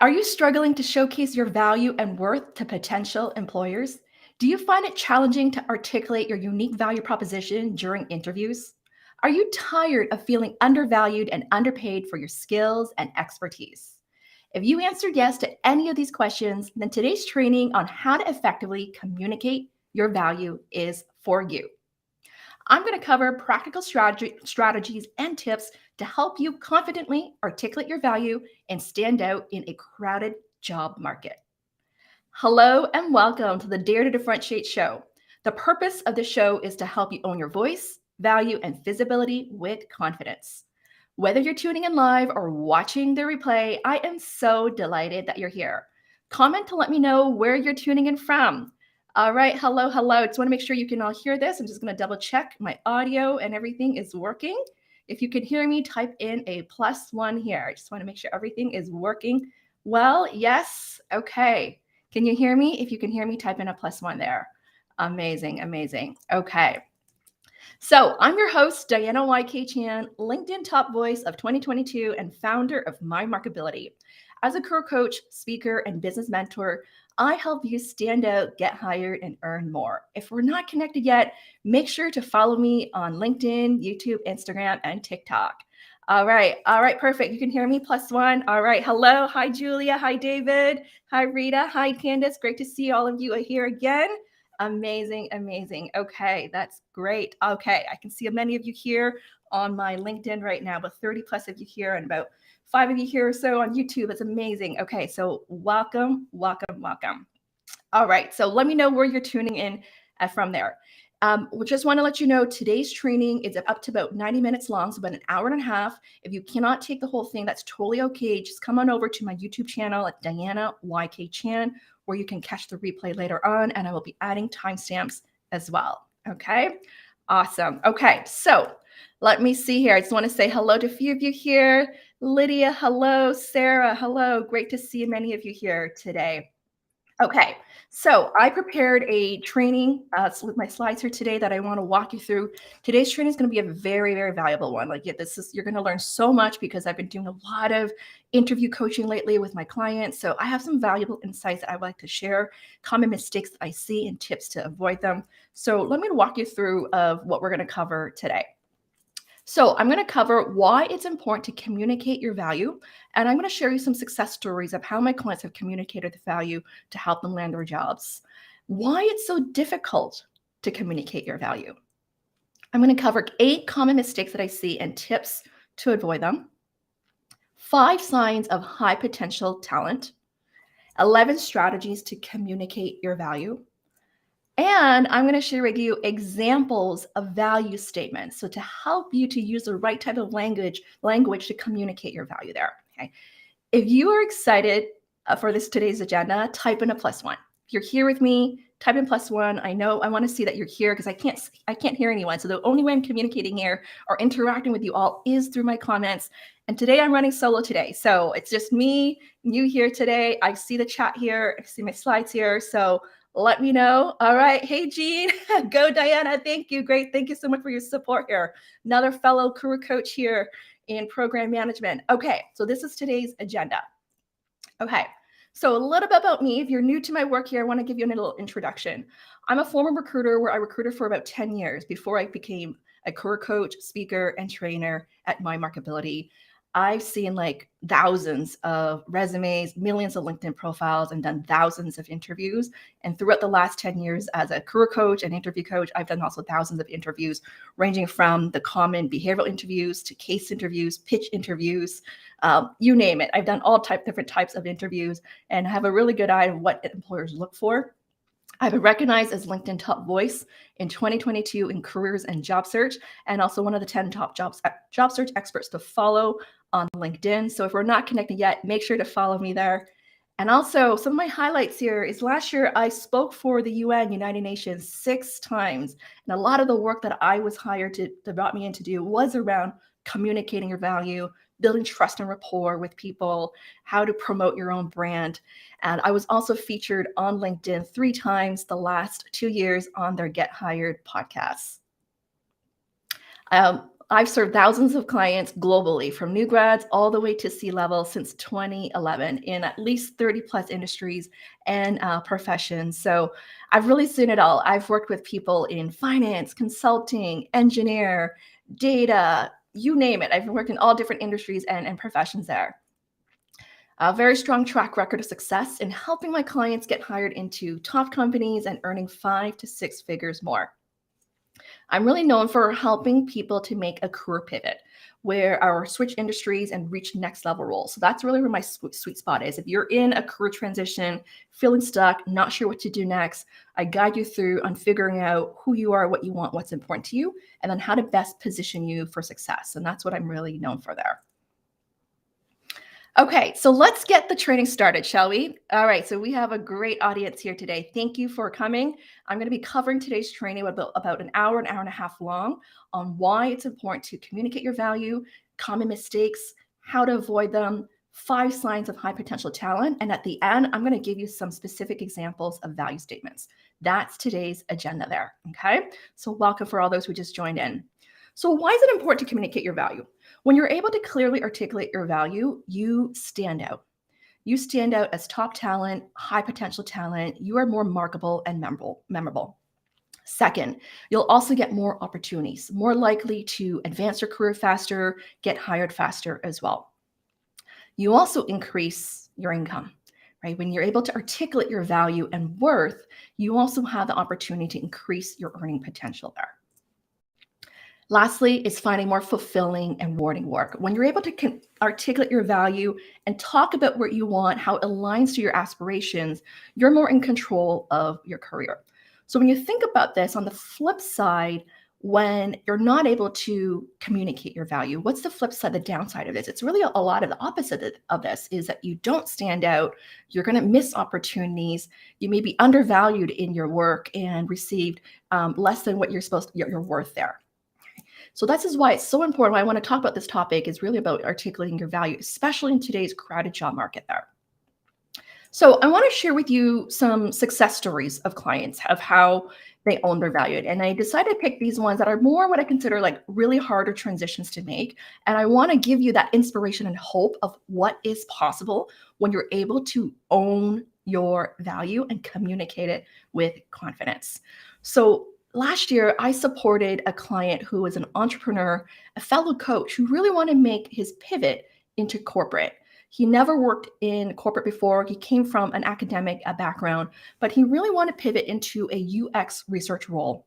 Are you struggling to showcase your value and worth to potential employers? Do you find it challenging to articulate your unique value proposition during interviews? Are you tired of feeling undervalued and underpaid for your skills and expertise? If you answered yes to any of these questions, then today's training on how to effectively communicate your value is for you. I'm going to cover practical strategies and tips to help you confidently articulate your value and stand out in a crowded job market. Hello and welcome to the Dare to Differentiate show. The purpose of the show is to help you own your voice, value, and visibility with confidence. Whether you're tuning in live or watching the replay, I am so delighted that you're here. Comment to let me know where you're tuning in from. All right, hello. Just want to make sure you can all hear this. I'm just going to double check my audio and everything is working. If you can hear me, type in a +1 here. I just want to make sure everything is working well. Yes. Okay. Can you hear me? If you can hear me, type in a +1 there. Amazing. Okay. So I'm your host, Diana YK Chan, LinkedIn top voice of 2022 and founder of My Markability. As a career coach, speaker, and business mentor, I help you stand out, get hired, and earn more. If we're not connected yet, make sure to follow me on LinkedIn, YouTube, Instagram, and TikTok. All right, perfect. You can hear me +1. All right, hello. Hi, Julia. Hi, David. Hi, Rita. Hi, Candace. Great to see all of you here again. Amazing. Okay, that's great. Okay, I can see many of you here on my LinkedIn right now, but 30 plus of you here and about 5 of you here or so on YouTube. It's amazing. Okay, so welcome. All right, so let me know where you're tuning in from there. We just want to let you know today's training is up to about 90 minutes long, so about an hour and a half. If you cannot take the whole thing, that's totally okay. Just come on over to my YouTube channel at Diana YK Chan, where you can catch the replay later on, and I will be adding timestamps as well. Okay, awesome. Okay, so let me see here. I just want to say hello to a few of you here. Lydia, hello. Sarah, hello. Great to see many of you here today. Okay, so I prepared a training with my slides here today that I want to walk you through. Today's training is going to be a very valuable one. You're going to learn so much because I've been doing a lot of interview coaching lately with my clients. So I have some valuable insights that I would like to share, common mistakes that I see and tips to avoid them. So let me walk you through of what we're going to cover today. So I'm going to cover why it's important to communicate your value, and I'm going to share you some success stories of how my clients have communicated the value to help them land their jobs. Why it's so difficult to communicate your value. I'm going to cover 8 common mistakes that I see and tips to avoid them. 5 signs of high potential talent. 11 strategies to communicate your value. And I'm going to share with you examples of value statements. So to help you to use the right type of language to communicate your value there. Okay. If you are excited for today's agenda, type in a +1. If you're here with me, type in +1. I know I want to see that you're here because I can't hear anyone. So the only way I'm communicating here or interacting with you all is through my comments. And today I'm running solo today. So it's just me, you here today. I see the chat here. I see my slides here. So let me know. All right. Hey, Jean. Go, Diana. Thank you. Great. Thank you so much for your support here. Another fellow career coach here in program management. Okay. So this is today's agenda. Okay. So a little bit about me. If you're new to my work here, I want to give you a little introduction. I'm a former recruiter where I recruited for about 10 years before I became a career coach, speaker, and trainer at My Markability. I've seen like thousands of resumes, millions of LinkedIn profiles, and done thousands of interviews. And throughout the last 10 years as a career coach and interview coach, I've done also thousands of interviews, ranging from the common behavioral interviews to case interviews, pitch interviews, you name it. I've done all different types of interviews and have a really good eye of what employers look for. I've been recognized as LinkedIn top voice in 2022 in careers and job search, and also one of the 10 top job search experts to follow on LinkedIn. So if we're not connected yet, make sure to follow me there. And also some of my highlights here is last year I spoke for the UN, United Nations 6 times. And a lot of the work that I was hired to brought me in to do was around communicating your value, building trust and rapport with people, how to promote your own brand. And I was also featured on LinkedIn 3 times the last 2 years on their Get Hired podcasts. I've served thousands of clients globally, from new grads all the way to C-level since 2011 in at least 30 plus industries and professions. So I've really seen it all. I've worked with people in finance, consulting, engineer, data, you name it. I've worked in all different industries and professions there. A very strong track record of success in helping my clients get hired into top companies and earning 5 to 6 figures more. I'm really known for helping people to make a career pivot where our switch industries and reach next level roles. So that's really where my sweet spot is. If you're in a career transition, feeling stuck, not sure what to do next, I guide you through on figuring out who you are, what you want, what's important to you, and then how to best position you for success. And that's what I'm really known for there. Okay, so let's get the training started, shall we? All right, so we have a great audience here today. Thank you for coming. I'm going to be covering today's training about an hour and a half long on why it's important to communicate your value, common mistakes, how to avoid them, 5 signs of high potential talent. And at the end, I'm going to give you some specific examples of value statements. That's today's agenda there. Okay, so welcome for all those who just joined in. So why is it important to communicate your value? When you're able to clearly articulate your value, you stand out. You stand out as top talent, high potential talent. You are more marketable and memorable. Second, you'll also get more opportunities, more likely to advance your career faster, get hired faster as well. You also increase your income, right? When you're able to articulate your value and worth, you also have the opportunity to increase your earning potential there. Lastly, is finding more fulfilling and rewarding work. When you're able to articulate your value and talk about what you want, how it aligns to your aspirations, you're more in control of your career. So when you think about this on the flip side, when you're not able to communicate your value, what's the flip side, the downside of this? It's really a lot of the opposite of this is that you don't stand out. You're going to miss opportunities. You may be undervalued in your work and received less than what you're worth there. So this is why it's so important. Why I want to talk about this topic is really about articulating your value, especially in today's crowded job market there. So I want to share with you some success stories of clients of how they own their value. And I decided to pick these ones that are more what I consider like really harder transitions to make. And I want to give you that inspiration and hope of what is possible when you're able to own your value and communicate it with confidence. So last year, I supported a client who was an entrepreneur, a fellow coach who really wanted to make his pivot into corporate. He never worked in corporate before. He came from an academic background, but he really wanted to pivot into a UX research role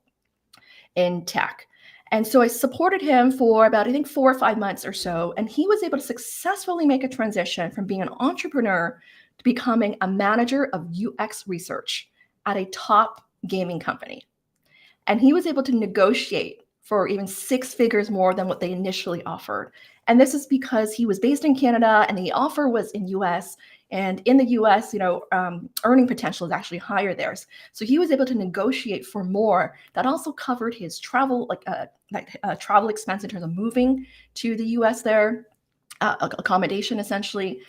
in tech. And so I supported him for about, I think, 4 or 5 months or so. And he was able to successfully make a transition from being an entrepreneur to becoming a manager of UX research at a top gaming company. And he was able to negotiate for even 6 figures more than what they initially offered. And this is because he was based in Canada and the offer was in US. And in the US, earning potential is actually higher there. So he was able to negotiate for more. That also covered his travel, travel expense in terms of moving to the US there, accommodation essentially.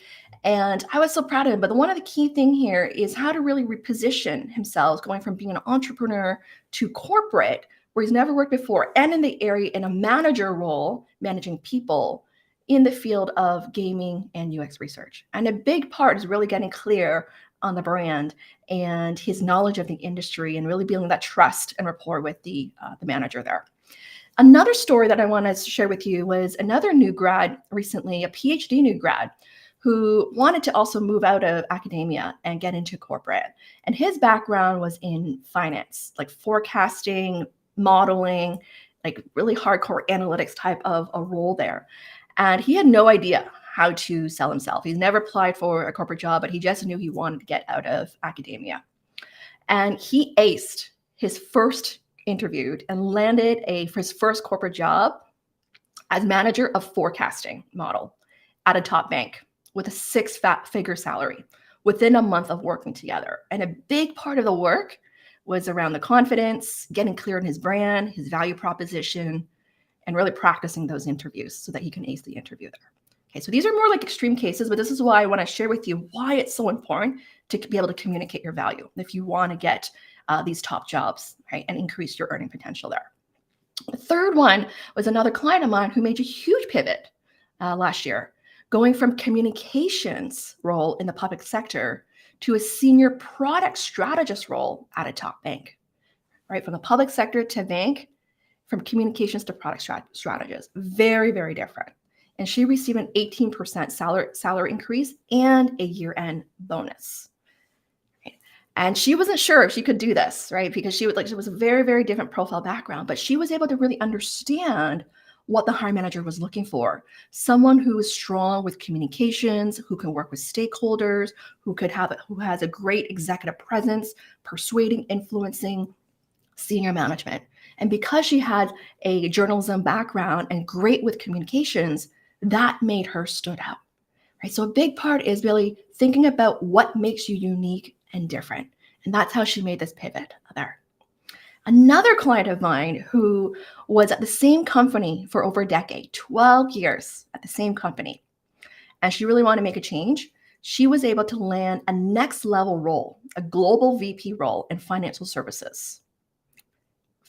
And I was so proud of him. But one of the key thing here is how to really reposition himself, going from being an entrepreneur to corporate, where he's never worked before, and in the area in a manager role, managing people in the field of gaming and UX research. And a big part is really getting clear on the brand and his knowledge of the industry and really building that trust and rapport with the manager there. Another story that I want to share with you was another new grad recently, a PhD new grad, who wanted to also move out of academia and get into corporate. And his background was in finance, like forecasting, modeling, like really hardcore analytics type of a role there. And he had no idea how to sell himself. He's never applied for a corporate job, but he just knew he wanted to get out of academia. And he aced his first interview and landed his first corporate job as manager of forecasting model at a top bank with a 6-figure salary within a month of working together. And a big part of the work was around the confidence, getting clear on his brand, his value proposition, and really practicing those interviews so that he can ace the interview there. Okay, so these are more like extreme cases, but this is why I want to share with you why it's so important to be able to communicate your value if you want to get these top jobs, right, and increase your earning potential there. The third one was another client of mine who made a huge pivot last year, going from communications role in the public sector to a senior product strategist role at a top bank, right? From the public sector to bank, from communications to product strategist. Very, very different. And she received an 18% salary increase and a year-end bonus. Right? And she wasn't sure if she could do this, right? Because she was a very, very different profile background, but she was able to really understand what the hiring manager was looking for. Someone who is strong with communications, who can work with stakeholders, who has a great executive presence, persuading, influencing senior management. And because she had a journalism background and great with communications, that made her stood out. Right? So a big part is really thinking about what makes you unique and different. And that's how she made this pivot there. Another client of mine who was at the same company for over a decade, 12 years at the same company, and she really wanted to make a change, she was able to land a next level role, a global VP role in financial services.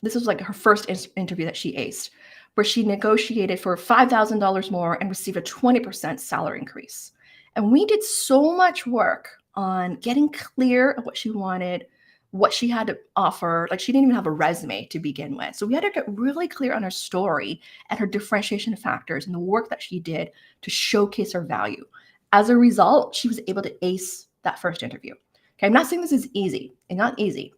This was like her first interview that she aced, where she negotiated for $5,000 more and received a 20% salary increase. And we did so much work on getting clear of what she wanted, what she had to offer. Like she didn't even have a resume to begin with. So we had to get really clear on her story and her differentiation factors and the work that she did to showcase her value. As a result, she was able to ace that first interview. Okay, I'm not saying this is easy. It's not easy.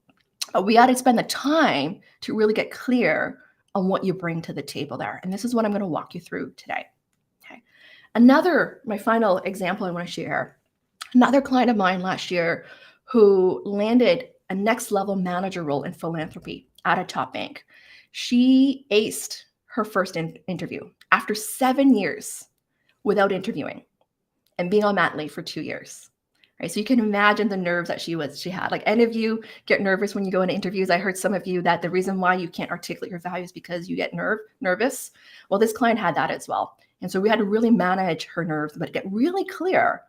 We got to spend the time to really get clear on what you bring to the table there. And this is what I'm going to walk you through today. Okay. My final example I want to share, another client of mine last year who landed a next level manager role in philanthropy at a top bank. She aced her first interview after 7 years without interviewing and being on mat leave for 2 years. Right, so you can imagine the nerves that she had. Like any of you get nervous when you go into interviews. I heard some of you that the reason why you can't articulate your values is because you get nervous. Well, this client had that as well. And so we had to really manage her nerves, but get really clear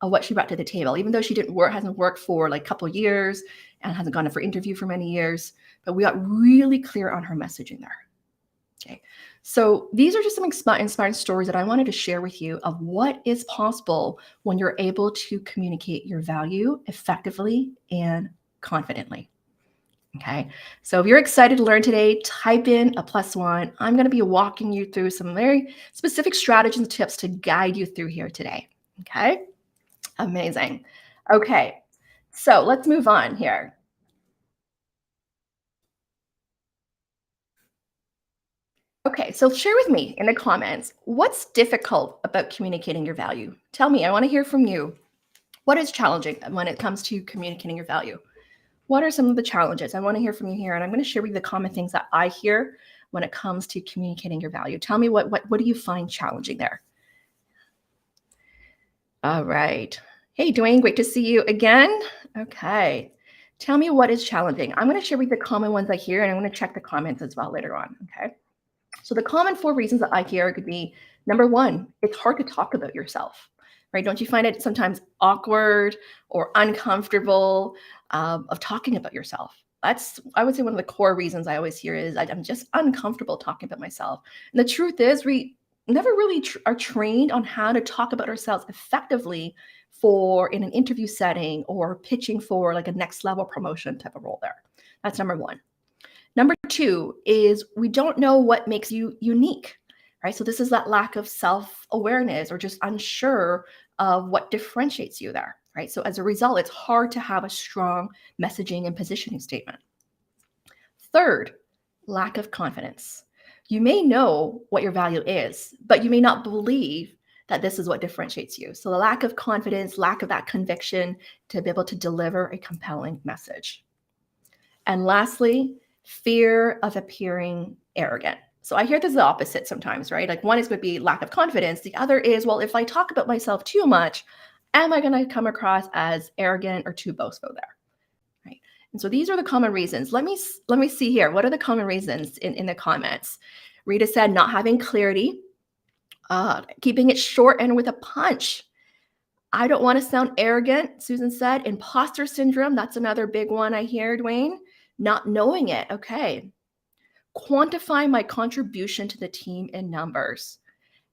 of what she brought to the table, even though she hasn't worked for like a couple of years and hasn't gone in for interview for many years. But we got really clear on her messaging there. Okay. So these are just some inspiring stories that I wanted to share with you of what is possible when you're able to communicate your value effectively and confidently. Okay. So if you're excited to learn today, type in a +1. I'm going to be walking you through some very specific strategies and tips to guide you through here today. Okay. Amazing. Okay. So let's move on here. Okay, so share with me in the comments what's difficult about communicating your value. Tell me, I want to hear from you. What is challenging when it comes to communicating your value? What are some of the challenges? I want to hear from you here, and I'm going to share with you the common things that I hear when it comes to communicating your value. Tell me what do you find challenging there? All right. Hey, Dwayne, great to see you again. Okay. Tell me what is challenging. I'm going to share with you the common ones I hear, and I'm going to check the comments as well later on. Okay. So the common 4 reasons that I hear could be, number 1, it's hard to talk about yourself, right? Don't you find it sometimes awkward or uncomfortable of talking about yourself? That's, I would say, one of the core reasons I always hear is I'm just uncomfortable talking about myself. And the truth is we never really are trained on how to talk about ourselves effectively for in an interview setting or pitching for like a next level promotion type of role there. That's number 1. Number 2 is we don't know what makes you unique, right? So this is that lack of self-awareness or just unsure of what differentiates you there, right? So as a result, it's hard to have a strong messaging and positioning statement. Third, lack of confidence. You may know what your value is, but you may not believe that this is what differentiates you. So the lack of confidence, lack of that conviction to be able to deliver a compelling message. And lastly, fear of appearing arrogant. So I hear this the opposite sometimes, right? Like one is going to be lack of confidence. The other is, well, if I talk about myself too much, am I going to come across as arrogant or too boastful there? Right. And so these are the common reasons. Let me see here. What are the common reasons in the comments? Rita said not having clarity, keeping it short and with a punch. I don't want to sound arrogant, Susan said. Imposter syndrome, that's another big one I hear, Dwayne. Not knowing it. Okay. Quantify my contribution to the team in numbers.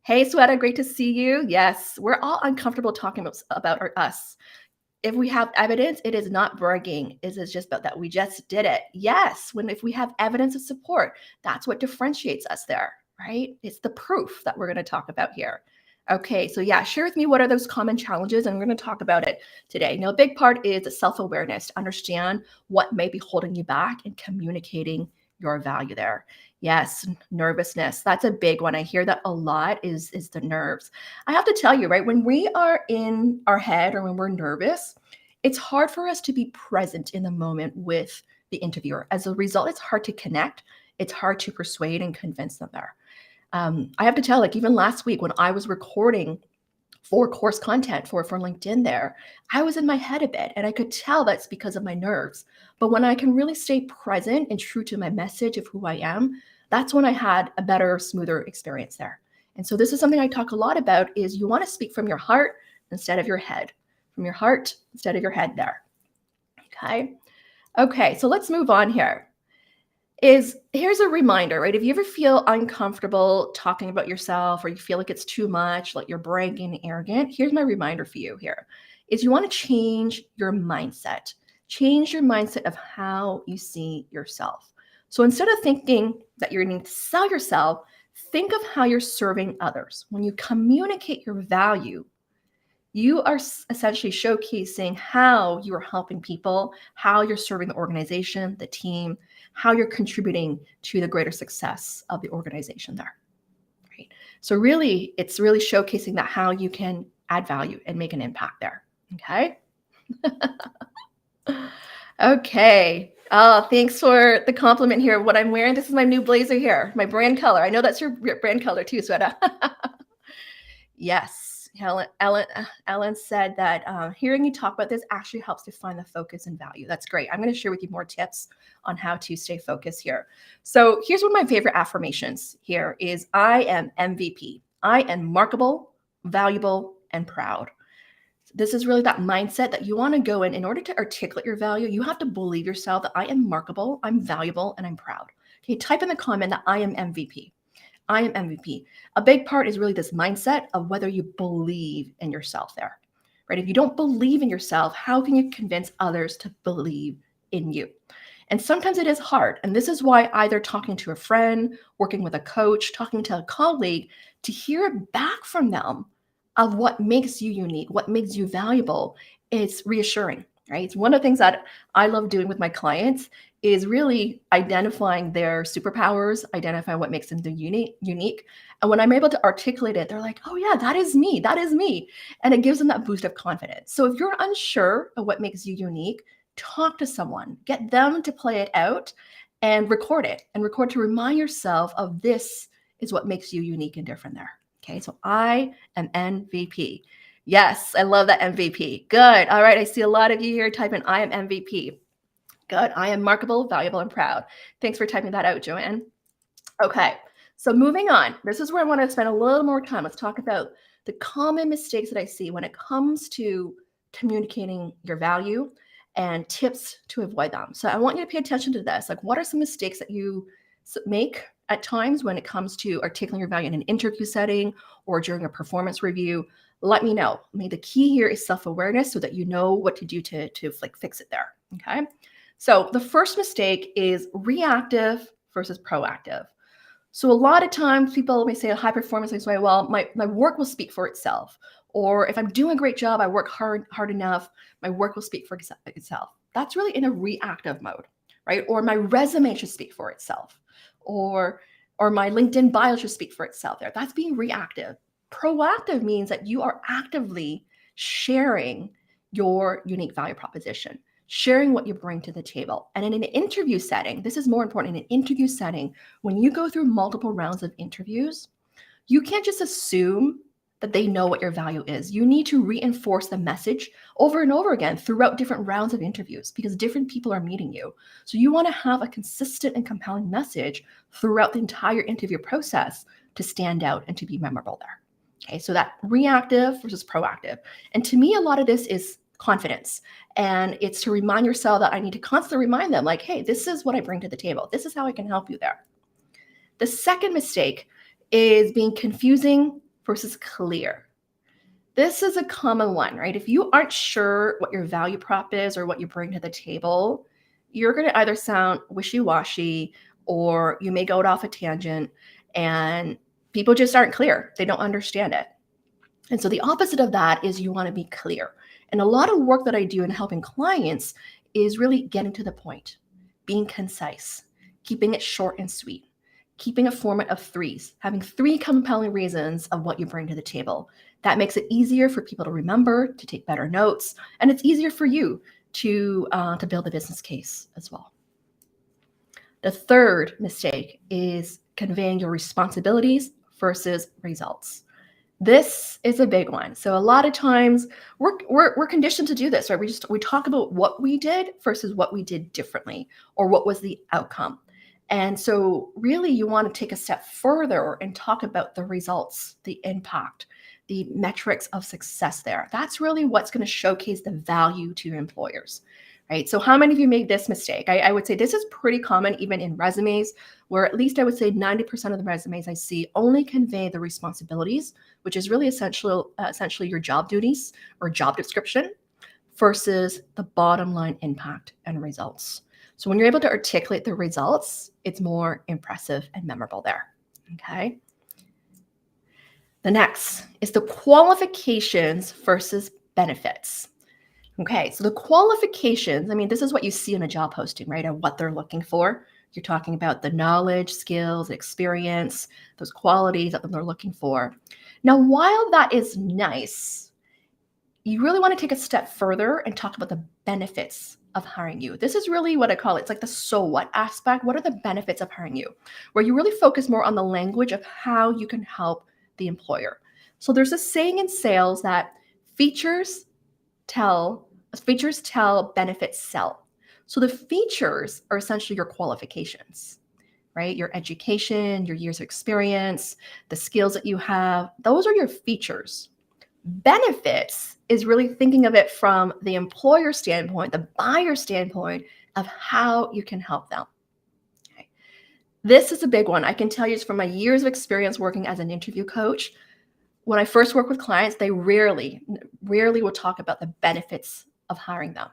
Hey, Sweta, great to see you. Yes, we're all uncomfortable talking about us. If we have evidence, it is not bragging. It is just about that we just did it. Yes, if we have evidence of support, that's what differentiates us there, right? It's the proof that we're going to talk about here. Okay, so yeah, share with me what are those common challenges, and we're going to talk about it today. Now, a big part is self-awareness, to understand what may be holding you back and communicating your value there. Yes, nervousness. That's a big one. I hear that a lot is the nerves. I have to tell you, right, when we are in our head or when we're nervous, it's hard for us to be present in the moment with the interviewer. As a result, it's hard to connect. It's hard to persuade and convince them there. I have to tell, like even last week when I was recording for course content for LinkedIn there, I was in my head a bit and I could tell that's because of my nerves. But when I can really stay present and true to my message of who I am, that's when I had a better, smoother experience there. And so this is something I talk a lot about is you want to speak from your heart instead of your head. From your heart instead of your head there. Okay. Okay, so let's move on here. Here's a reminder, right? If you ever feel uncomfortable talking about yourself or you feel like it's too much, like you're bragging and arrogant, here's my reminder for you here is you want to change your mindset. Change your mindset of how you see yourself. So instead of thinking that you're going to sell yourself, think of how you're serving others. When you communicate your value, you are essentially showcasing how you are helping people, how you're serving the organization, the team, how you're contributing to the greater success of the organization there. Right. So really, it's really showcasing that how you can add value and make an impact there. Okay. Okay. Oh, thanks for the compliment here. What I'm wearing, this is my new blazer here, my brand color. I know that's your brand color too, Sweta. Yes. Ellen said that hearing you talk about this actually helps to find the focus and value. That's great. I'm going to share with you more tips on how to stay focused here. So here's one of my favorite affirmations here is I am MVP. I am markable, valuable, and proud. This is really that mindset that you want to go in order to articulate your value. You have to believe yourself that I am markable, I'm valuable, and I'm proud. Okay, type in the comment that I am MVP. I am MVP. A big part is really this mindset of whether you believe in yourself there, right? If you don't believe in yourself, how can you convince others to believe in you? And sometimes it is hard. And this is why either talking to a friend, working with a coach, talking to a colleague, to hear back from them of what makes you unique, what makes you valuable, it's reassuring, right? It's one of the things that I love doing with my clients is really identifying their superpowers, identifying what makes them unique. And when I'm able to articulate it, they're like, oh yeah, that is me. That is me. And it gives them that boost of confidence. So if you're unsure of what makes you unique, talk to someone, get them to play it out and record it and record to remind yourself of this is what makes you unique and different there. Okay. So I am MVP. Yes. I love that MVP. Good. All right. I see a lot of you here typing I am MVP. Good. I am markable, valuable, and proud. Thanks for typing that out, Joanne. Okay. So moving on. This is where I want to spend a little more time. Let's talk about the common mistakes that I see when it comes to communicating your value and tips to avoid them. So I want you to pay attention to this. Like, what are some mistakes that you make at times when it comes to articulating your value in an interview setting or during a performance review? Let me know. I mean, the key here is self-awareness so that you know what to do to like fix it there. Okay. So the first mistake is reactive versus proactive. So a lot of times people may say a high performance like, well, my work will speak for itself. Or if I'm doing a great job, I work hard enough, my work will speak for itself. That's really in a reactive mode, right? Or my resume should speak for itself. Or my LinkedIn bio should speak for itself there. That's being reactive. Proactive means that you are actively sharing your unique value proposition, sharing what you bring to the table. And in an interview setting, this is more important. In an interview setting, when you go through multiple rounds of interviews, you can't just assume that they know what your value is. You need to reinforce the message over and over again throughout different rounds of interviews because different people are meeting you. So you want to have a consistent and compelling message throughout the entire interview process to stand out and to be memorable there. Okay, so that reactive versus proactive. And to me, a lot of this is confidence. And it's to remind yourself that I need to constantly remind them like, hey, this is what I bring to the table. This is how I can help you there. The second mistake is being confusing versus clear. This is a common one, right? If you aren't sure what your value prop is or what you bring to the table, you're going to either sound wishy-washy or you may go off a tangent and people just aren't clear. They don't understand it. And so the opposite of that is you want to be clear. And a lot of work that I do in helping clients is really getting to the point, being concise, keeping it short and sweet, keeping a format of threes, having three compelling reasons of what you bring to the table. That makes it easier for people to remember, to take better notes, and it's easier for you to build a business case as well. The third mistake is conveying your responsibilities versus results. This is a big one. So a lot of times we're conditioned to do this, right? We talk about what we did versus what we did differently or what was the outcome. And so really you want to take a step further and talk about the results, the impact, the metrics of success there. That's really what's going to showcase the value to your employers, right? So how many of you made this mistake? I would say this is pretty common even in resumes, where at least I would say 90% of the resumes I see only convey the responsibilities, which is really essentially your job duties or job description, versus the bottom line impact and results. So when you're able to articulate the results, it's more impressive and memorable there, okay? The next is the qualifications versus benefits. Okay, so the qualifications, I mean, this is what you see in a job posting, right? And what they're looking for. You're talking about the knowledge, skills, experience, those qualities that they're looking for. Now, while that is nice, you really want to take a step further and talk about the benefits of hiring you. This is really what I call it. It's like the so what aspect. What are the benefits of hiring you? Where you really focus more on the language of how you can help the employer. So there's a saying in sales that features tell, benefits sell. So the features are essentially your qualifications, right? Your education, your years of experience, the skills that you have, those are your features. Benefits is really thinking of it from the employer standpoint, the buyer standpoint of how you can help them. Okay. This is a big one. I can tell you from my years of experience working as an interview coach, when I first work with clients, they rarely will talk about the benefits of hiring them.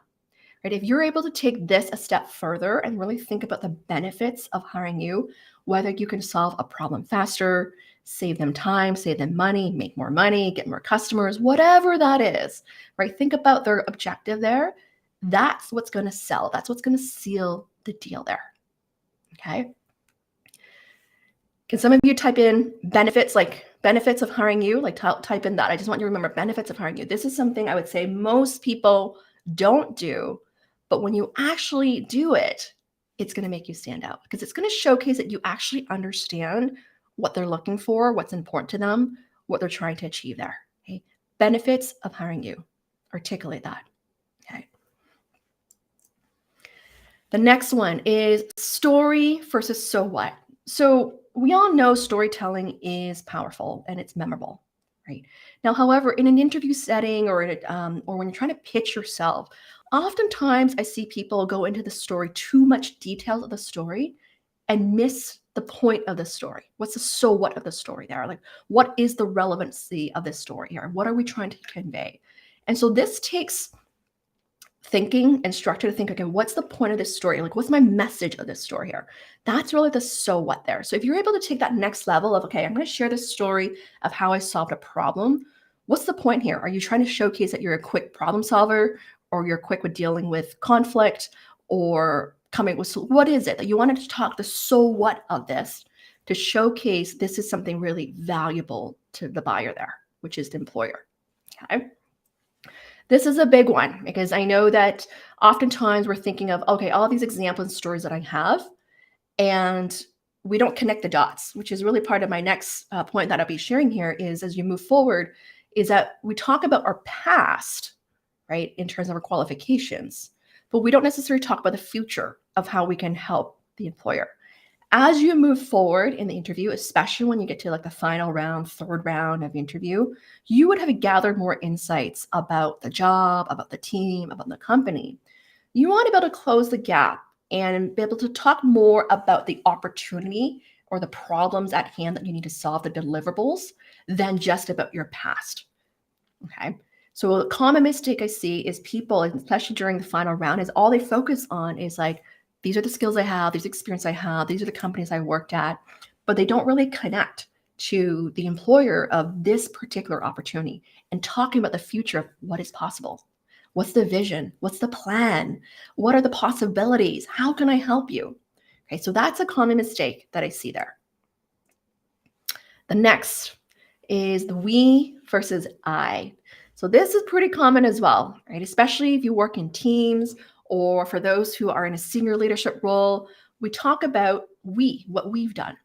Right? If you're able to take this a step further and really think about the benefits of hiring you, whether you can solve a problem faster, save them time, save them money, make more money, get more customers, whatever that is, right? Think about their objective there. That's what's going to sell. That's what's going to seal the deal there. Okay. Can some of you type in benefits, like benefits of hiring you? Like type in that. I just want you to remember benefits of hiring you. This is something I would say most people don't do, but when you actually do it, it's going to make you stand out because it's going to showcase that you actually understand what they're looking for, what's important to them, what they're trying to achieve there. Okay. Benefits of hiring you. Articulate that. Okay. The next one is story versus so what. So we all know storytelling is powerful and it's memorable, right? Now, however, in an interview setting or or when you're trying to pitch yourself, oftentimes I see people go into the story too much detail of the story and miss the point of the story. What's the so what of the story there? Like, what is the relevancy of this story here? What are we trying to convey? And so this takes thinking and structure to think, okay, what's the point of this story? Like, what's my message of this story here? That's really the so what there. So if you're able to take that next level of, okay, I'm going to share this story of how I solved a problem. What's the point here? Are you trying to showcase that you're a quick problem solver or you're quick with dealing with conflict or coming with, what is it that you wanted to talk the so what of this to showcase this is something really valuable to the buyer there, which is the employer. Okay. This is a big one because I know that oftentimes we're thinking of, okay, all these examples and stories that I have, and we don't connect the dots, which is really part of my next point that I'll be sharing here is as you move forward, is that we talk about our past, right, in terms of our qualifications, but we don't necessarily talk about the future of how we can help the employer. As you move forward in the interview, especially when you get to like the final round, third round of interview, you would have gathered more insights about the job, about the team, about the company. You want to be able to close the gap and be able to talk more about the opportunity or the problems at hand that you need to solve, the deliverables, than just about your past. Okay. So a common mistake I see is people, especially during the final round, is all they focus on is like, these are the skills I have, these experience I have, these are the companies I worked at, but they don't really connect to the employer of this particular opportunity and talking about the future of what is possible. What's the vision? What's the plan? What are the possibilities? How can I help you? Okay, so that's a common mistake that I see there. The next is the we versus I. So this is pretty common as well, right? Especially if you work in teams or for those who are in a senior leadership role, we talk about we, what we've done.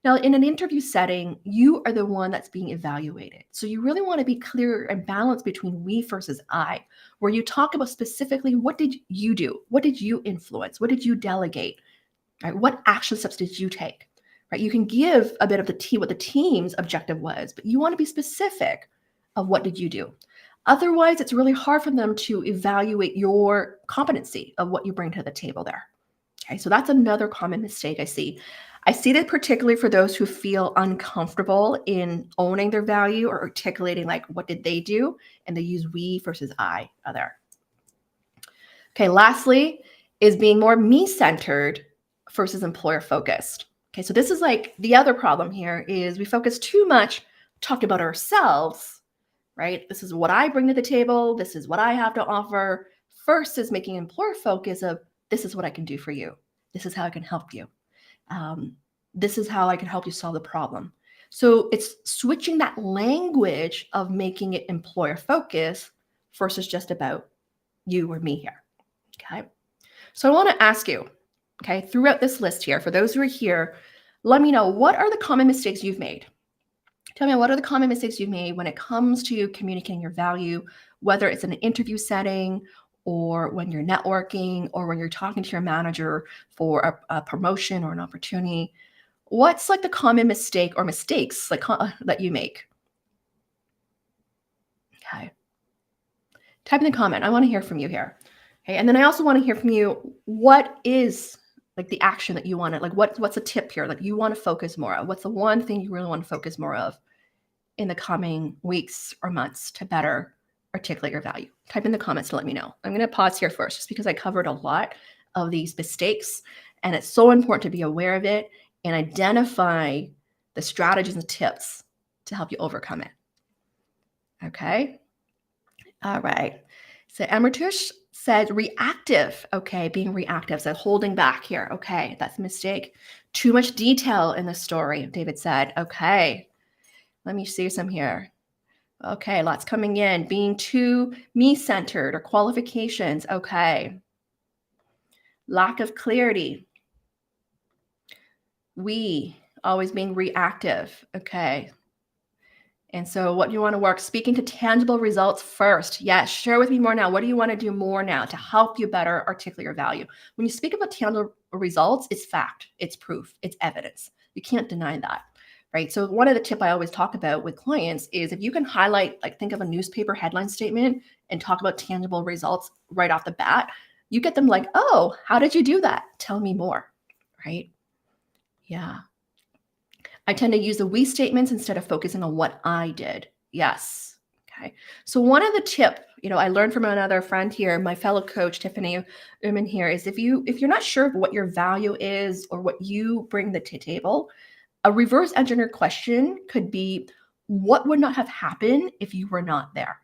Now, in an interview setting, you are the one that's being evaluated. So you really want to be clear and balanced between we versus I, where you talk about specifically what did you do? What did you influence? What did you delegate? Right? What action steps did you take? Right? You can give a bit of what the team's objective was, but you want to be specific of what did you do. Otherwise, it's really hard for them to evaluate your competency of what you bring to the table there. Okay, so that's another common mistake I see. I see that particularly for those who feel uncomfortable in owning their value or articulating like what did they do, and they use we versus I there. Okay, lastly is being more me-centered versus employer-focused. Okay, so this is like the other problem here is we focus too much, talked about ourselves, right? This is what I bring to the table. This is what I have to offer. First is making employer focus of this is what I can do for you. This is how I can help you. This is how I can help you solve the problem. So it's switching that language of making it employer focus versus just about you or me here. Okay. So I want to ask you, okay, throughout this list here, for those who are here, let me know what are the common mistakes you've made. Tell me what are the common mistakes you've made when it comes to communicating your value, whether it's in an interview setting or when you're networking or when you're talking to your manager for a promotion or an opportunity. What's like the common mistake or mistakes like that you make? Okay. Type in the comment. I want to hear from you here. Okay. And then I also want to hear from you. What is like the action that you want to, like what's a tip here that you want to focus more on? What's the one thing you really want to focus more of in the coming weeks or months to better articulate your value? Type in the comments to let me know. I'm going to pause here first just because I covered a lot of these mistakes and it's so important to be aware of it and identify the strategies and tips to help you overcome it. Okay. All right. So Amartush said reactive. Okay. Being reactive. So holding back here. Okay. That's a mistake. Too much detail in the story, David said. Okay. Let me see some here. Okay. Lots coming in. Being too me-centered or qualifications. Okay. Lack of clarity. We always being reactive. Okay. And so what do you want to work? Speaking to tangible results first. Yes, share with me more now. What do you want to do more now to help you better articulate your value? When you speak about tangible results, it's fact, it's proof, it's evidence. You can't deny that, right? So one of the tip I always talk about with clients is if you can highlight, like think of a newspaper headline statement and talk about tangible results right off the bat, you get them like, oh, how did you do that? Tell me more, right? Yeah. I tend to use the we statements instead of focusing on what I did. Yes. Okay. So one of the tip, I learned from another friend here, my fellow coach, Tiffany Uman here, is if you're not sure of what your value is or what you bring to the table, a reverse engineer question could be, what would not have happened if you were not there?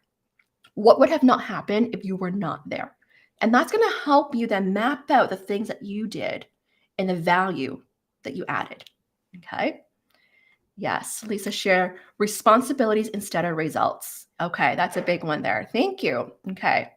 What would have not happened if you were not there? And that's going to help you then map out the things that you did and the value that you added. Okay. Yes, Lisa, share responsibilities instead of results. Okay, that's a big one there. Thank you. Okay.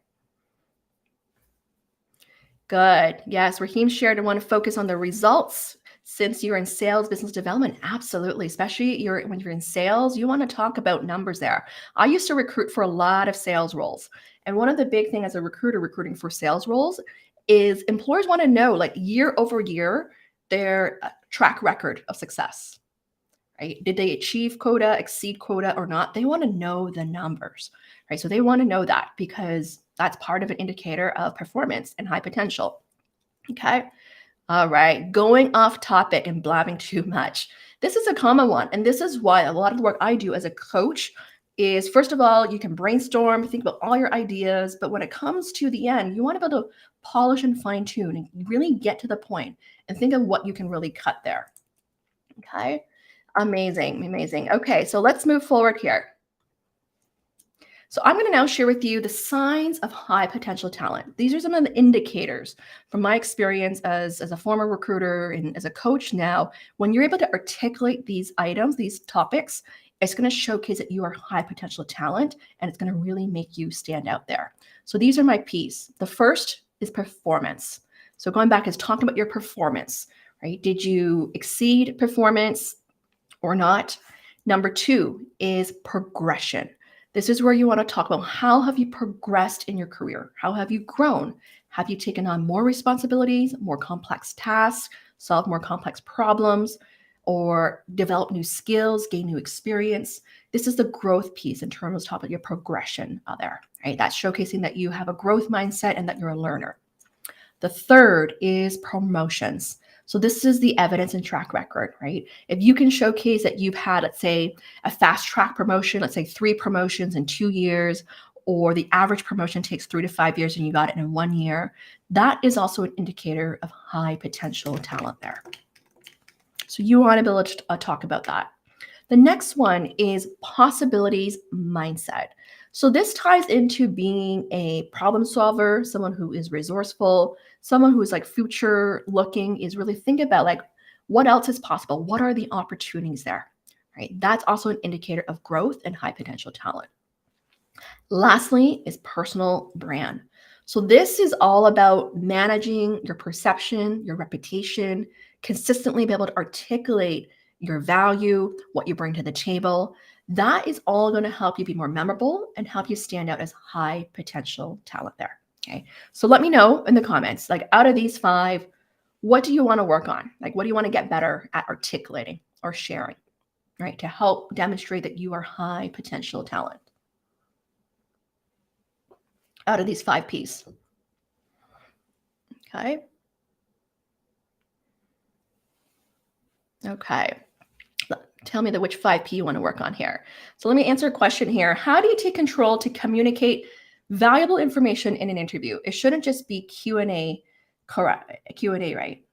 Good. Yes, Raheem shared and want to focus on the results since you're in sales, business development. Absolutely. Especially when you're in sales, you want to talk about numbers there. I used to recruit for a lot of sales roles. And one of the big things as a recruiter recruiting for sales roles is employers want to know like year over year, their track record of success. Right? Did they achieve quota, exceed quota or not? They want to know the numbers, right? So they want to know that because that's part of an indicator of performance and high potential. Okay. All right, going off topic and blabbing too much. This is a common one. And this is why a lot of the work I do as a coach is first of all, you can brainstorm, think about all your ideas. But when it comes to the end, you want to be able to polish and fine tune and really get to the point and think of what you can really cut there. Okay. Amazing. Amazing. Okay. So let's move forward here. So I'm going to now share with you the signs of high potential talent. These are some of the indicators from my experience as a former recruiter and as a coach now. When you're able to articulate these items, these topics, it's going to showcase that you are high potential talent and it's going to really make you stand out there. So these are my P's. The first is performance. So going back is talking about your performance, right? Did you exceed performance or not? Number two is progression. This is where you want to talk about how have you progressed in your career? How have you grown? Have you taken on more responsibilities, more complex tasks, solved more complex problems, or developed new skills, gain new experience? This is the growth piece in terms of talking about your progression there, right? That's showcasing that you have a growth mindset and that you're a learner. The third is promotions. So this is the evidence and track record, right? If you can showcase that you've had, let's say, a fast track promotion, let's say 3 promotions in 2 years, or the average promotion takes 3 to 5 years and you got it in 1 year, that is also an indicator of high potential talent there. So you want to be able to talk about that. The next one is possibilities mindset. So this ties into being a problem solver, someone who is resourceful, someone who is like future looking, is really think about like what else is possible? What are the opportunities there? Right? That's also an indicator of growth and high potential talent. Lastly is personal brand. So this is all about managing your perception, your reputation, consistently be able to articulate your value, what you bring to the table. That is all going to help you be more memorable and help you stand out as high potential talent there. Okay. So let me know in the comments, like out of these 5, what do you want to work on? Like, what do you want to get better at articulating or sharing, right? To help demonstrate that you are high potential talent out of these 5 P's. Okay. Okay. Tell me which 5P you want to work on here. So let me answer a question here. How do you take control to communicate valuable information in an interview? It shouldn't just be Q&A, correct? Q&A, right?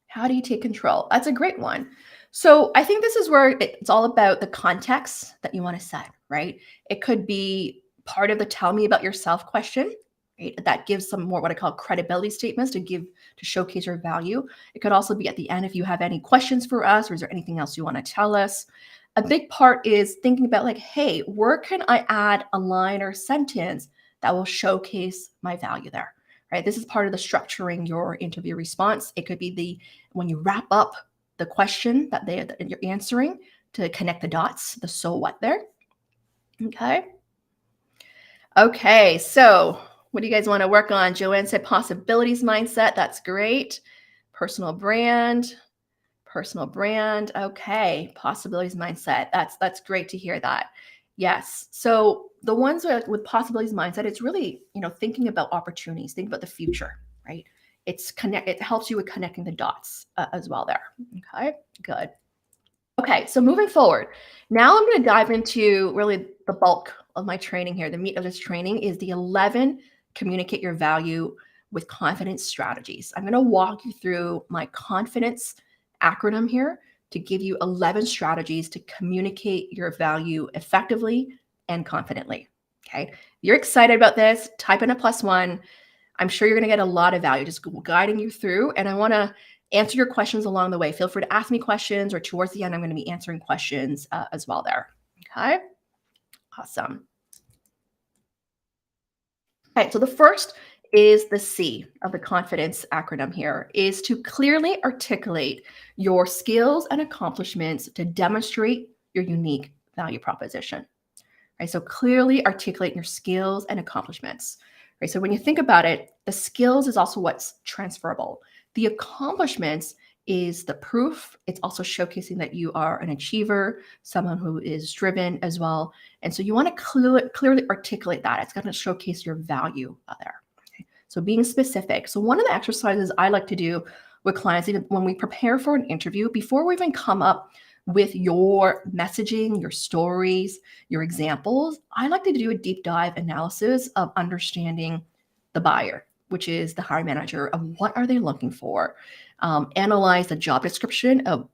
How do you take control? That's a great one. So I think this is where it's all about the context that you want to set, right? It could be part of the tell me about yourself question, right? That gives some more what I call credibility statements to showcase your value. It could also be at the end if you have any questions for us or is there anything else you want to tell us? A big part is thinking about like, hey, where can I add a line or sentence that will showcase my value there, right? This is part of the structuring your interview response. It could be when you wrap up the question that you're answering to connect the dots, the so what there. Okay. Okay. So what do you guys want to work on? Joanne said possibilities mindset. That's great. Personal brand. Okay. Possibilities mindset. That's great to hear that. Yes. So the ones with possibilities mindset, it's really, thinking about opportunities, think about the future, right? It helps you with connecting the dots as well there. Okay, good. Okay, so moving forward, now I'm going to dive into really the bulk of my training here. The meat of this training is the 11 communicate your value with confidence strategies. I'm going to walk you through my confidence acronym here to give you 11 strategies to communicate your value effectively and confidently. Okay, if you're excited about this, type in a +1. I'm sure you're going to get a lot of value just guiding you through. And I want to answer your questions along the way. Feel free to ask me questions, or towards the end, I'm going to be answering questions as well there. Okay, awesome. Okay, so the first is the C of the confidence acronym here, is to clearly articulate your skills and accomplishments to demonstrate your unique value proposition. Right, so clearly articulate your skills and accomplishments. Right, so when you think about it, the skills is also what's transferable. The accomplishments is the proof. It's also showcasing that you are an achiever, someone who is driven as well. And so you want to clearly articulate that. It's going to showcase your value there. Okay. So being specific. So one of the exercises I like to do with clients, even when we prepare for an interview, before we even come up with your messaging, your stories, your examples, I like to do a deep dive analysis of understanding the buyer, which is the hiring manager, of what are they looking for. Analyze the job description of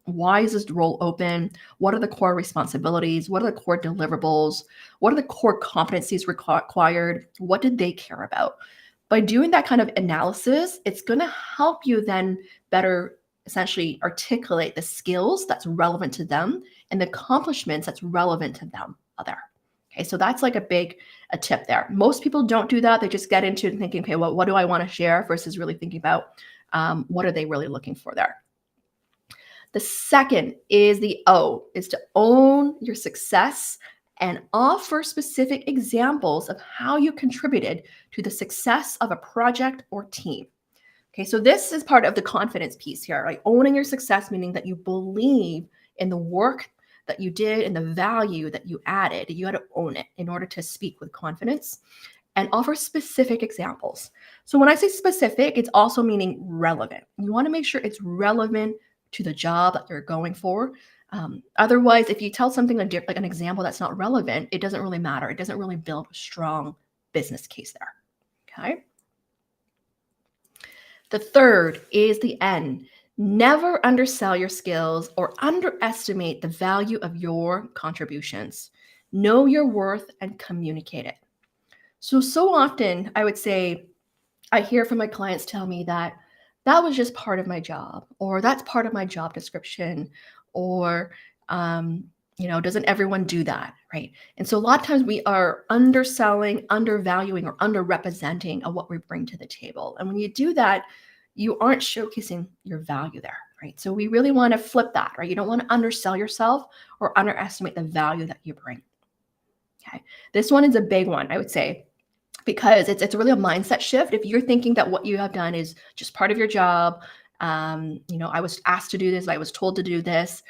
why is this role open? What are the core responsibilities? What are the core deliverables? What are the core competencies required? What did they care about? By doing that kind of analysis, it's going to help you then better essentially articulate the skills that's relevant to them and the accomplishments that's relevant to them other. Okay, so that's like a tip there. Most people don't do that. They just get into it thinking, okay, well, what do I want to share versus really thinking about what are they really looking for there. The second is the O, is to own your success and offer specific examples of how you contributed to the success of a project or team. Okay, so this is part of the confidence piece here, right? Owning your success, meaning that you believe in the work that you did and the value that you added. You had to own it in order to speak with confidence and offer specific examples. So when I say specific, it's also meaning relevant. You want to make sure it's relevant to the job that you're going for. Otherwise, if you tell something like an example that's not relevant, it doesn't really matter. It doesn't really build a strong business case there. Okay. The third is the N. Never undersell your skills or underestimate the value of your contributions. Know your worth and communicate it. So often I would say I hear from my clients tell me that that was just part of my job, or that's part of my job description, or, doesn't everyone do that? Right. And so a lot of times we are underselling, undervaluing, or underrepresenting of what we bring to the table. And when you do that, you aren't showcasing your value there. Right. So we really want to flip that, right? You don't want to undersell yourself or underestimate the value that you bring. Okay. This one is a big one, I would say, because it's really a mindset shift. If you're thinking that what you have done is just part of your job, I was asked to do this, I was told to do this,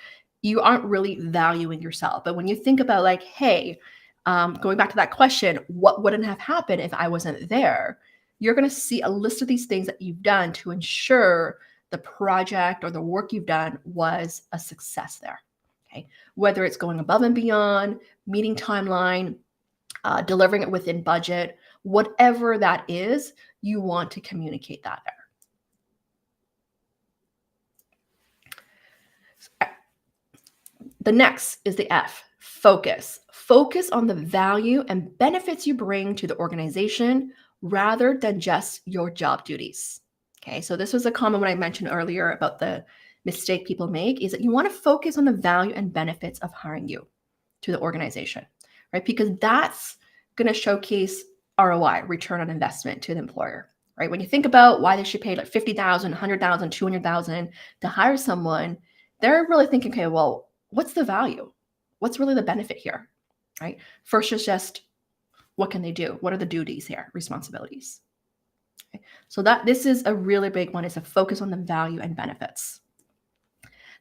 you aren't really valuing yourself. But when you think about like, hey, going back to that question, what wouldn't have happened if I wasn't there? You're going to see a list of these things that you've done to ensure the project or the work you've done was a success there. Okay, whether it's going above and beyond, meeting timeline, delivering it within budget, whatever that is, you want to communicate that there. The next is the F, focus. Focus on the value and benefits you bring to the organization rather than just your job duties. Okay, so this was a comment when I mentioned earlier about the mistake people make, is that you want to focus on the value and benefits of hiring you to the organization, right? Because that's going to showcase ROI, return on investment, to the employer, right? When you think about why they should pay like 50,000, 100,000, 200,000 to hire someone, they're really thinking, okay, well, what's the value? What's really the benefit here, right? First is just what can they do? What are the duties here, responsibilities? Okay. So this is a really big one, is to focus on the value and benefits.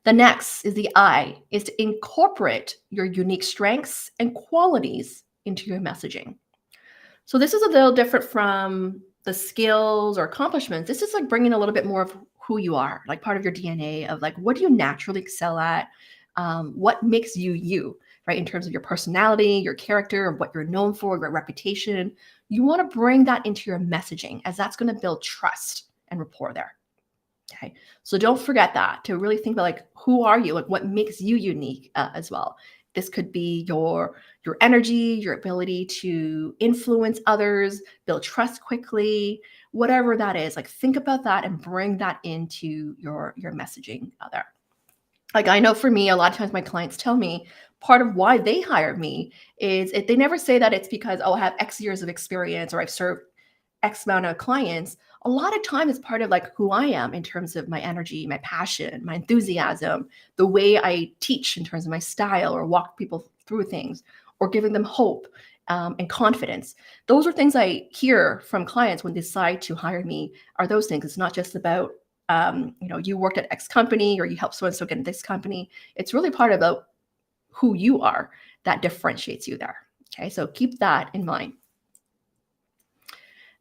The next is the I, is to incorporate your unique strengths and qualities into your messaging. So this is a little different from the skills or accomplishments. This is like bringing a little bit more of who you are, like part of your DNA of like, what do you naturally excel at? What makes you you, right? In terms of your personality, your character, what you're known for, your reputation. You want to bring that into your messaging, as that's going to build trust and rapport there. Okay. So don't forget that, to really think about like, who are you? Like, what makes you unique as well. This could be your energy, your ability to influence others, build trust quickly, whatever that is. Like, think about that and bring that into your messaging there. Like, I know for me, a lot of times my clients tell me part of why they hire me is they never say that it's because, oh, I have X years of experience or I've served X amount of clients. A lot of time it's part of like who I am in terms of my energy, my passion, my enthusiasm, the way I teach in terms of my style, or walk people through things, or giving them hope and confidence. Those are things I hear from clients when they decide to hire me, are those things. It's not just about, you worked at X company or you helped so-and-so get into this company. It's really part about who you are that differentiates you there. Okay, so keep that in mind.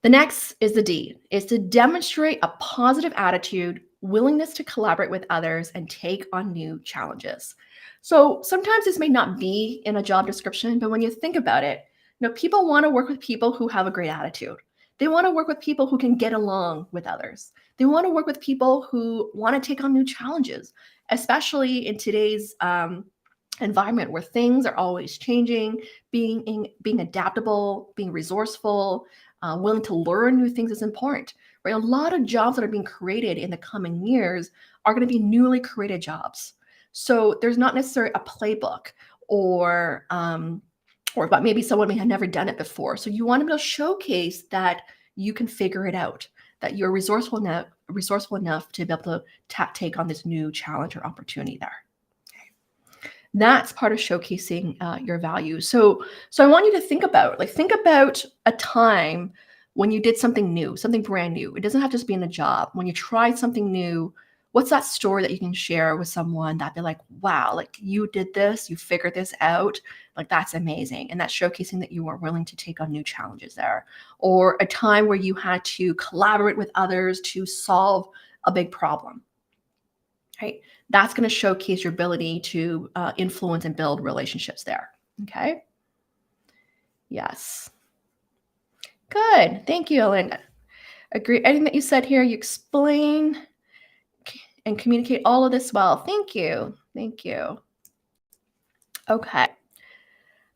The next is the D, is to demonstrate a positive attitude, willingness to collaborate with others, and take on new challenges. So sometimes this may not be in a job description, but when you think about it, people want to work with people who have a great attitude. They want to work with people who can get along with others. They want to work with people who want to take on new challenges, especially in today's environment where things are always changing. Being adaptable, being resourceful, willing to learn new things is important, right? A lot of jobs that are being created in the coming years are going to be newly created jobs. So there's not necessarily a playbook or but maybe someone may have never done it before. So you want to be able to showcase that you can figure it out, that you're resourceful enough to be able to take on this new challenge or opportunity there. That's part of showcasing your value. So I want you to think about a time when you did something new, something brand new. It doesn't have to just be in a job. When you tried something new, what's that story that you can share with someone that be like, wow, like you did this, you figured this out, like that's amazing. And that's showcasing that you are willing to take on new challenges there. Or a time where you had to collaborate with others to solve a big problem, right? That's going to showcase your ability to influence and build relationships there. Okay. Yes. Good. Thank you, Ellen. Agree. Anything that you said here, you explain and communicate all of this well. Thank you. Thank you. Okay.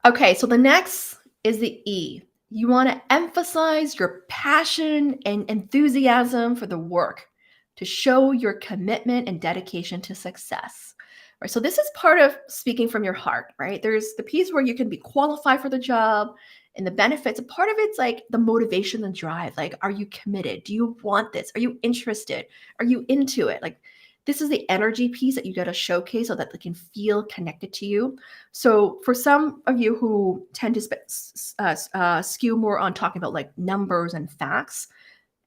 Okay. So the next is the E. You want to emphasize your passion and enthusiasm for the work to show your commitment and dedication to success. Right. So this is part of speaking from your heart, right? There's the piece where you can be qualified for the job and the benefits. A part of it's like the motivation and drive. Like, are you committed? Do you want this? Are you interested? Are you into it? Like, this is the energy piece that you got to showcase so that they can feel connected to you. So for some of you who tend to skew more on talking about like numbers and facts,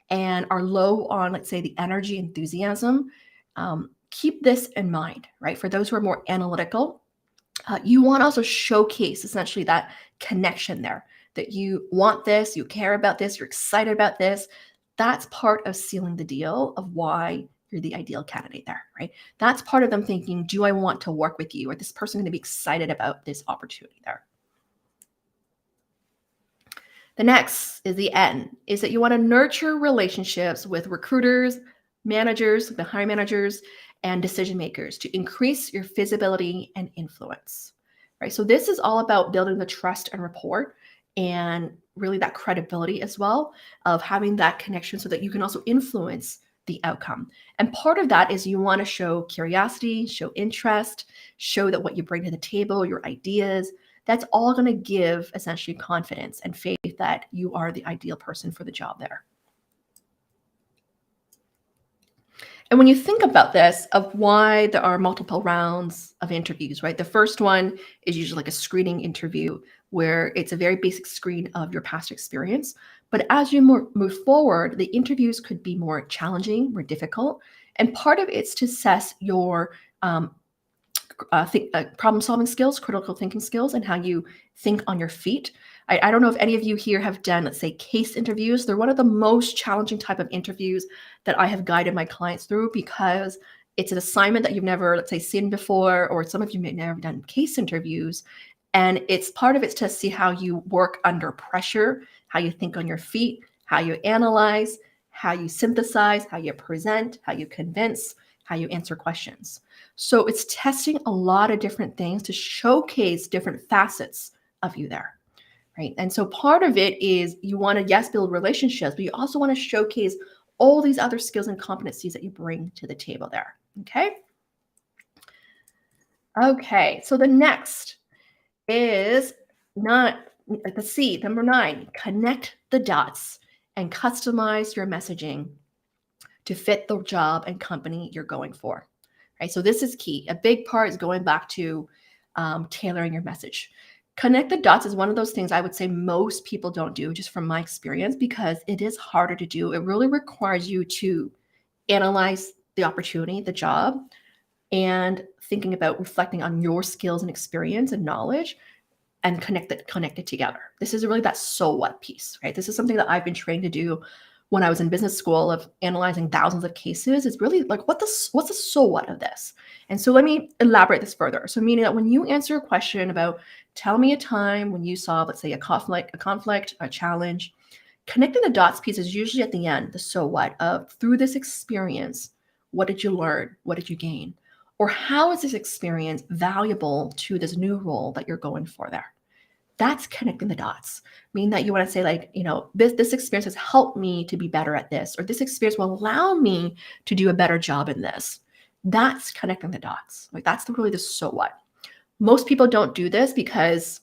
and are low on, let's say, the energy enthusiasm, keep this in mind, right? For those who are more analytical, you want to also showcase essentially that connection there, that you want this, you care about this, you're excited about this. That's part of sealing the deal of why you're the ideal candidate there, right? That's part of them thinking, do I want to work with you? Or this person going to be excited about this opportunity there? The next is the N, is that you want to nurture relationships with recruiters, managers, the hiring managers, and decision makers to increase your visibility and influence. Right. So this is all about building the trust and rapport and really that credibility as well of having that connection so that you can also influence the outcome. And part of that is you want to show curiosity, show interest, show that what you bring to the table, your ideas, that's all going to give essentially confidence and faith that you are the ideal person for the job there. And when you think about this, of why there are multiple rounds of interviews, right? The first one is usually like a screening interview where it's a very basic screen of your past experience. But as you move forward, the interviews could be more challenging, more difficult. And part of it's to assess your problem-solving skills, critical thinking skills, and how you think on your feet. I don't know if any of you here have done, let's say, case interviews. They're one of the most challenging type of interviews that I have guided my clients through because it's an assignment that you've never, let's say, seen before, or some of you may never have done case interviews. And it's part of it's to see how you work under pressure, how you think on your feet, how you analyze, how you synthesize, how you present, how you convince, how you answer questions. So it's testing a lot of different things to showcase different facets of you there, right? And so part of it is you want to, yes, build relationships, but you also want to showcase all these other skills and competencies that you bring to the table there, okay? Okay, so the next is not the C, number 9, connect the dots and customize your messaging to fit the job and company you're going for. Right? So this is key. A big part is going back to tailoring your message. Connect the dots is one of those things I would say most people don't do, just from my experience, because it is harder to do. It really requires you to analyze the opportunity, the job, and thinking about reflecting on your skills and experience and knowledge, and connect it together. This is really that so what piece, right? This is something that I've been trained to do when I was in business school of analyzing thousands of cases. It's really like what's the so what of this? And so let me elaborate this further. So meaning that when you answer a question about tell me a time when you saw, let's say, a conflict, a challenge, connecting the dots piece is usually at the end, the so what of through this experience, what did you learn? What did you gain? Or how is this experience valuable to this new role that you're going for there? That's connecting the dots. Meaning that you want to say, like, this experience has helped me to be better at this, or this experience will allow me to do a better job in this. That's connecting the dots. Like that's really the so what. Most people don't do this because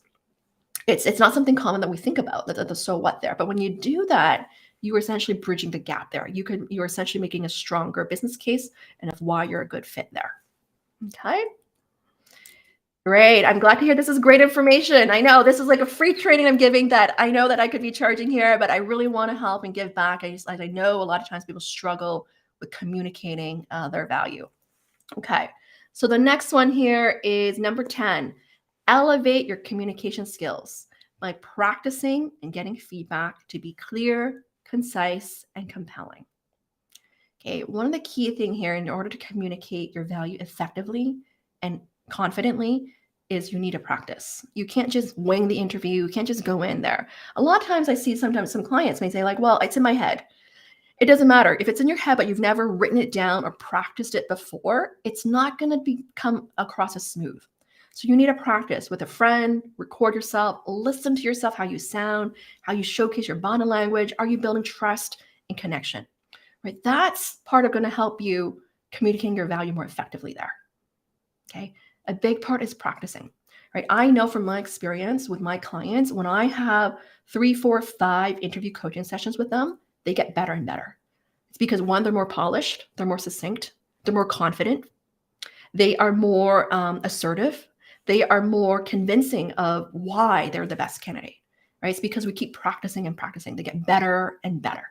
it's not something common that we think about, the so what there. But when you do that, you're essentially bridging the gap there. You're essentially making a stronger business case and of why you're a good fit there. Okay. Great. I'm glad to hear this is great information. I know this is like a free training I'm giving that I know that I could be charging here, but I really want to help and give back. I know a lot of times people struggle with communicating their value. Okay. So the next one here is number 10. Elevate your communication skills by practicing and getting feedback to be clear, concise, and compelling. Okay, one of the key thing here in order to communicate your value effectively and confidently is you need to practice. You can't just wing the interview. You can't just go in there. A lot of times I see sometimes some clients may say like, well, it's in my head. It doesn't matter. If it's in your head, but you've never written it down or practiced it before, it's not going to come across as smooth. So you need to practice with a friend, record yourself, listen to yourself, how you sound, how you showcase your body language. Are you building trust and connection? Right? That's part of going to help you communicating your value more effectively there. Okay. A big part is practicing, right? I know from my experience with my clients, when I have 3, 4, 5 interview coaching sessions with them, they get better and better. It's because one, they're more polished, they're more succinct, they're more confident, they are more assertive, they are more convincing of why they're the best candidate, right? It's because we keep practicing and practicing. They get better and better.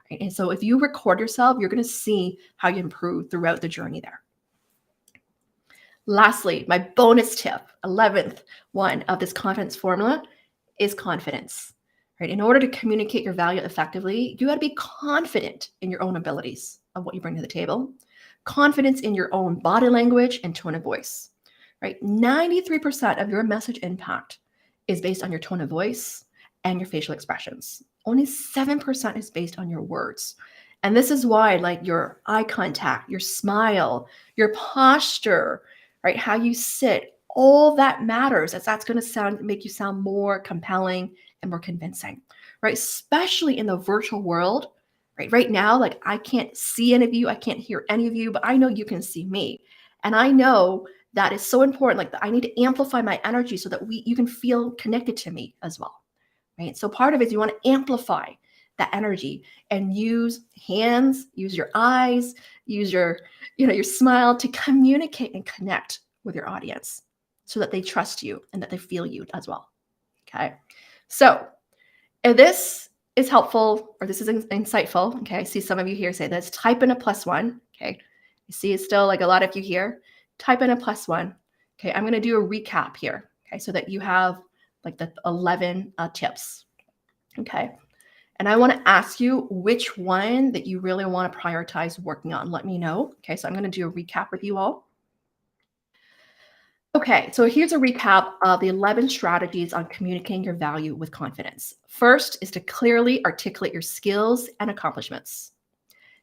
Right? And so if you record yourself, you're going to see how you improve throughout the journey there. Lastly, my bonus tip, 11th one of this confidence formula is confidence. Right? In order to communicate your value effectively, you got to be confident in your own abilities of what you bring to the table, confidence in your own body language and tone of voice. Right? 93% of your message impact is based on your tone of voice and your facial expressions. Only 7% is based on your words. And this is why, like your eye contact, your smile, your posture, right? How you sit, all that matters. That's going to make you sound more compelling and more convincing, right? Especially in the virtual world, right? Right now, like I can't see any of you, I can't hear any of you, but I know you can see me. And I know that is so important. Like I need to amplify my energy so that you can feel connected to me as well, right? So part of it is you want to amplify that energy and use hands, use your eyes, use your smile to communicate and connect with your audience so that they trust you and that they feel you as well. Okay. So if this is helpful or this is insightful, okay, I see some of you here say this, type in a +1. Okay. You see it's still like a lot of you here. Type in a +1. Okay. I'm going to do a recap here. Okay. So that you have like the 11 tips. Okay. And I want to ask you which one that you really want to prioritize working on. Let me know. Okay, so I'm going to do a recap with you all. Okay, so here's a recap of the 11 strategies on communicating your value with confidence. First is to clearly articulate your skills and accomplishments.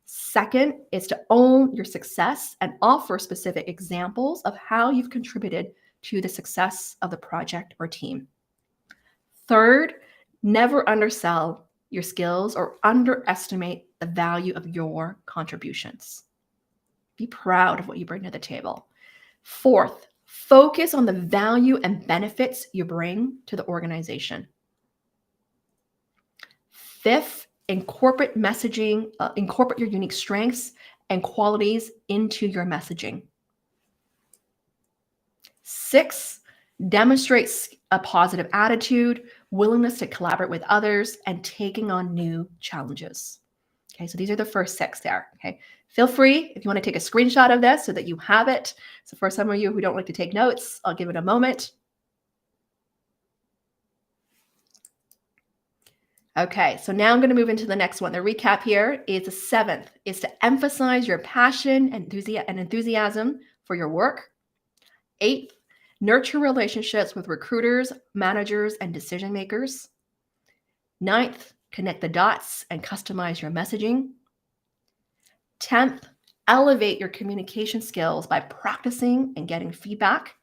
Second is to own your success and offer specific examples of how you've contributed to the success of the project or team. Third, never undersell your skills or underestimate the value of your contributions. Be proud of what you bring to the table. Fourth, focus on the value and benefits you bring to the organization. Fifth, incorporate messaging, incorporate your unique strengths and qualities into your messaging. Six, demonstrates a positive attitude, willingness to collaborate with others, and taking on new challenges. Okay, so these are the first 6 there. Okay, feel free if you want to take a screenshot of this so that you have it. So for some of you who don't like to take notes, I'll give it a moment. Okay, so now I'm going to move into the next one. The recap here is the seventh is to emphasize your passion and enthusiasm for your work. Eighth, nurture relationships with recruiters, managers, and decision makers. Ninth, connect the dots and customize your messaging. 10th, elevate your communication skills by practicing and getting feedback.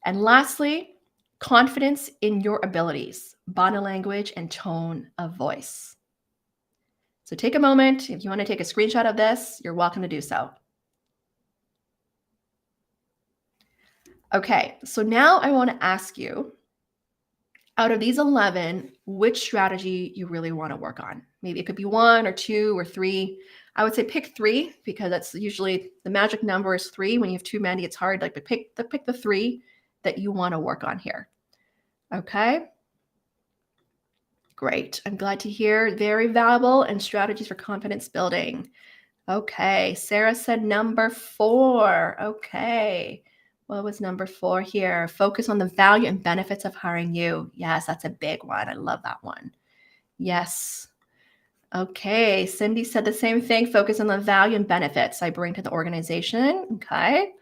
And lastly, confidence in your abilities, body language, and tone of voice. So take a moment. If you want to take a screenshot of this, you're welcome to do so. Okay, so now I want to ask you, out of these 11, which strategy you really want to work on. Maybe it could be one or two or three. I would say pick three because that's usually the magic number is three. When you have too many, it's hard. But pick the three that you want to work on here. Okay. Great. I'm glad to hear. Very valuable and strategies for confidence building. Okay. Sarah said number 4. Okay. What was number 4 here? Focus on the value and benefits of hiring you. Yes, that's a big one. I love that one. Yes. Okay. Cindy said the same thing. Focus on the value and benefits I bring to the organization. Okay.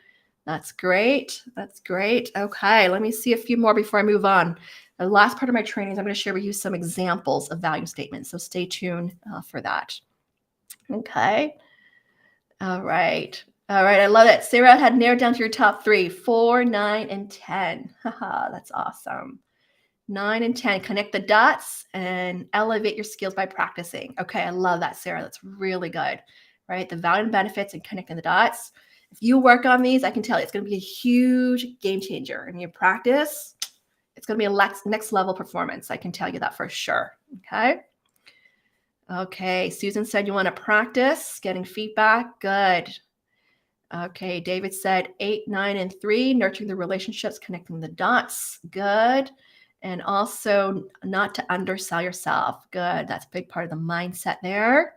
That's great. That's great. Okay. Let me see a few more before I move on. The last part of my training is I'm going to share with you some examples of value statements. So stay tuned for that. Okay. All right. All right. I love it. Sarah had narrowed down to your top 3, 4, 9, and 10. Haha, that's awesome. 9 and 10, connect the dots and elevate your skills by practicing. Okay. I love that, Sarah. That's really good, right? The value and benefits and connecting the dots. If you work on these, I can tell you it's going to be a huge game changer. And you practice, it's going to be a next level performance. I can tell you that for sure. Okay. Okay. Susan said you want to practice getting feedback. Good. Okay. David said 8, 9, and 3, nurturing the relationships, connecting the dots. Good. And also not to undersell yourself. Good. That's a big part of the mindset there.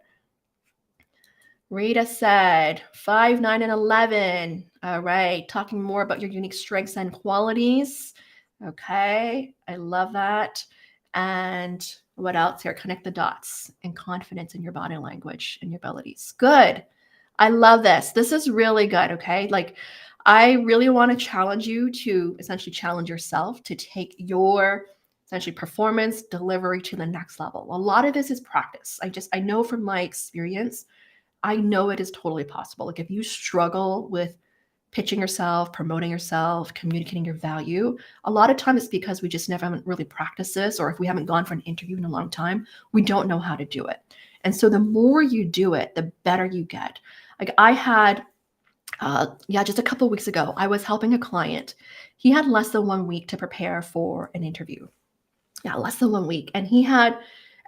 Rita said 5, 9, and 11. All right. Talking more about your unique strengths and qualities. Okay. I love that. And what else here? Connect the dots and confidence in your body language and your abilities. Good. I love this. This is really good. Okay. Like, I really want to challenge you to essentially challenge yourself to take your essentially performance delivery to the next level. A lot of this is practice. I know from my experience, I know it is totally possible. Like, if you struggle with pitching yourself, promoting yourself, communicating your value, a lot of times it's because we just never haven't really practiced this, or if we haven't gone for an interview in a long time, we don't know how to do it. And so the more you do it, the better you get. Like, I had, just a couple of weeks ago, I was helping a client. He had less than 1 week to prepare for an interview. Yeah, less than 1 week. And he had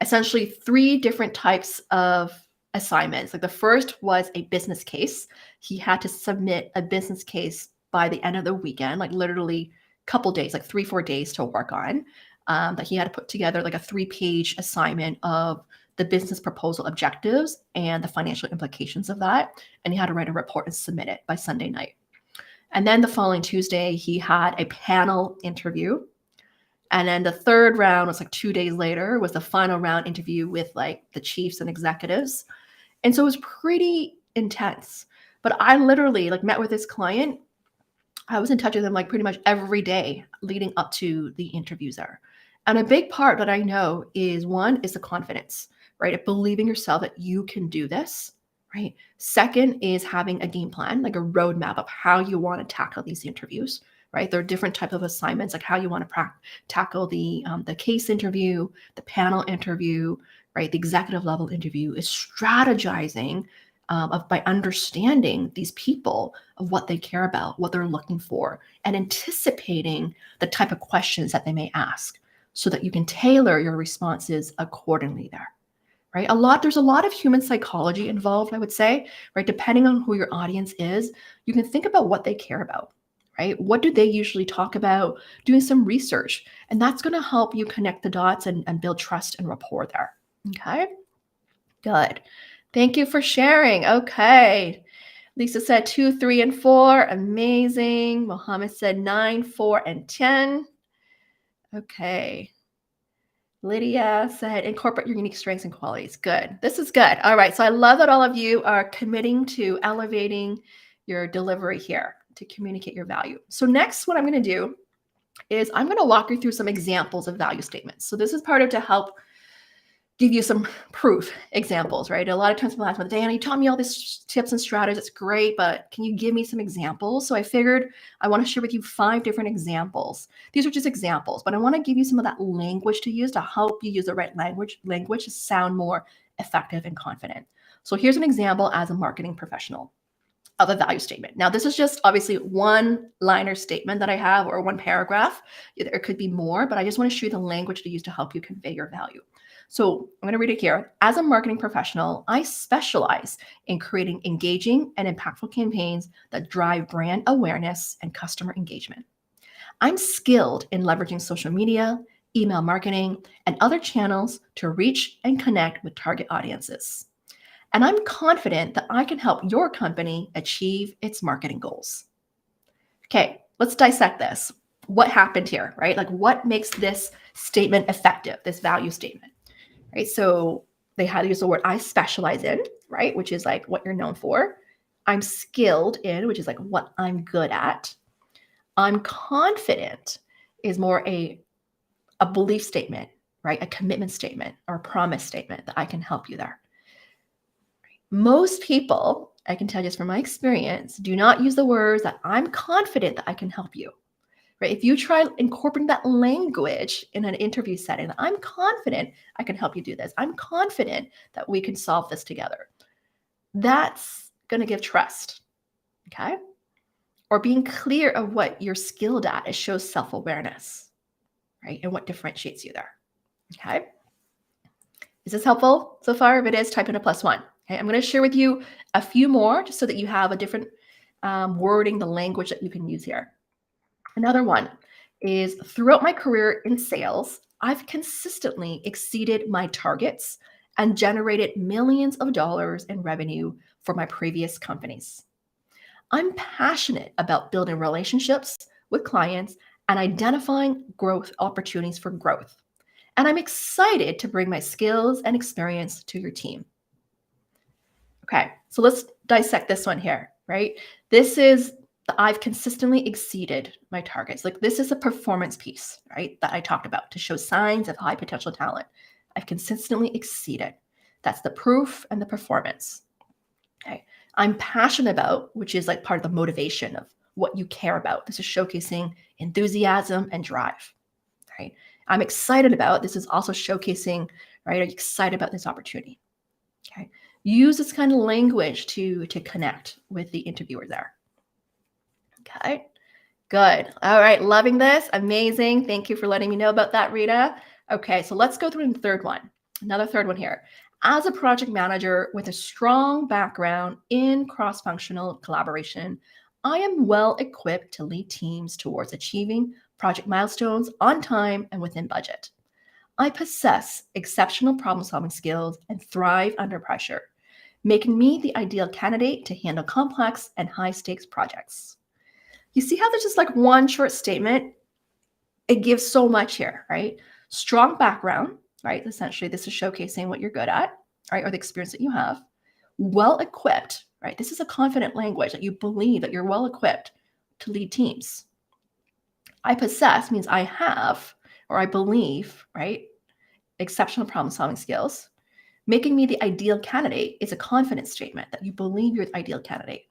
essentially 3 different types of assignments. Like, the first was a business case. He had to submit a business case by the end of the weekend, like literally a couple days, like 3, 4 days to work on. That he had to put together like a 3-page assignment of the business proposal objectives and the financial implications of that. And he had to write a report and submit it by Sunday night. And then the following Tuesday, he had a panel interview. And then the third round was like 2 days later, was the final round interview with like the chiefs and executives. And so it was pretty intense. But I literally like met with this client. I was in touch with him like pretty much every day leading up to the interviews there. And a big part that I know is, one is the confidence, right? Of believing yourself that you can do this, right? Second is having a game plan, like a roadmap of how you want to tackle these interviews, right? There are different types of assignments, like how you want to tackle the case interview, the panel interview, right? The executive level interview is strategizing by understanding these people, of what they care about, what they're looking for, and anticipating the type of questions that they may ask so that you can tailor your responses accordingly there, right? There's a lot of human psychology involved, I would say, right? Depending on who your audience is, you can think about what they care about, right? What do they usually talk about? Doing some research, and that's going to help you connect the dots and build trust and rapport there. Okay, good. Thank you for sharing. Okay. Lisa said 2, 3, and 4. Amazing. Mohammed said 9, 4, and 10. Okay. Lydia said, incorporate your unique strengths and qualities. Good. This is good. All right. So I love that all of you are committing to elevating your delivery here to communicate your value. So next, what I'm going to do is I'm going to walk you through some examples of value statements. So this is part of to help give you some proof examples, right? A lot of times people ask me, Diana, you taught me all these tips and strategies. It's great, but can you give me some examples? So I figured I want to share with you 5 different examples. These are just examples, but I want to give you some of that language to use to help you use the right language to sound more effective and confident. So here's an example as a marketing professional of a value statement. Now, this is just obviously one liner statement that I have or one paragraph. There could be more, but I just want to show you the language to use to help you convey your value. So I'm going to read it here. As a marketing professional, I specialize in creating engaging and impactful campaigns that drive brand awareness and customer engagement. I'm skilled in leveraging social media, email marketing, and other channels to reach and connect with target audiences. And I'm confident that I can help your company achieve its marketing goals. Okay, let's dissect this. What happened here, right? Like what makes this statement effective, this value statement, right? So they had to use the word I specialize in, right? Which is like what you're known for. I'm skilled in, which is like what I'm good at. I'm confident is more a belief statement, right? A commitment statement or a promise statement that I can help you there. Most people, I can tell just from my experience, do not use the words that I'm confident that I can help you. Right? If you try incorporating that language in an interview setting, that I'm confident I can help you do this. I'm confident that we can solve this together. That's going to give trust. Okay? Or being clear of what you're skilled at, it shows self-awareness, right? And what differentiates you there. Okay? Is this helpful so far? If it is, type in a +1. Okay, I'm going to share with you a few more just so that you have a different wording, the language that you can use here. Another one is throughout my career in sales, I've consistently exceeded my targets and generated millions of dollars in revenue for my previous companies. I'm passionate about building relationships with clients and identifying growth opportunities for growth. And I'm excited to bring my skills and experience to your team. Okay, so let's dissect this one here, right? This is I've consistently exceeded my targets. Like this is a performance piece, right? That I talked about to show signs of high potential talent. I've consistently exceeded. That's the proof and the performance. Okay. I'm passionate about, which is like part of the motivation of what you care about. This is showcasing enthusiasm and drive, right? I'm excited about, this is also showcasing, right? Are you excited about this opportunity? Okay. Use this kind of language to connect with the interviewer there. Okay, good. All right, loving this. Amazing. Thank you for letting me know about that, Rita. Okay, so let's go through the third one. Another third one here. As a project manager with a strong background in cross-functional collaboration, I am well equipped to lead teams towards achieving project milestones on time and within budget. I possess exceptional problem-solving skills and thrive under pressure, making me the ideal candidate to handle complex and high-stakes projects. You see how there's just like one short statement? It gives so much here, right? Strong background, right? Essentially, this is showcasing what you're good at, right? Or the experience that you have. Well equipped, right? This is a confident language that you believe that you're well equipped to lead teams. I possess means I have, or I believe, right? Exceptional problem solving skills. Making me the ideal candidate is a confidence statement that you believe you're the ideal candidate.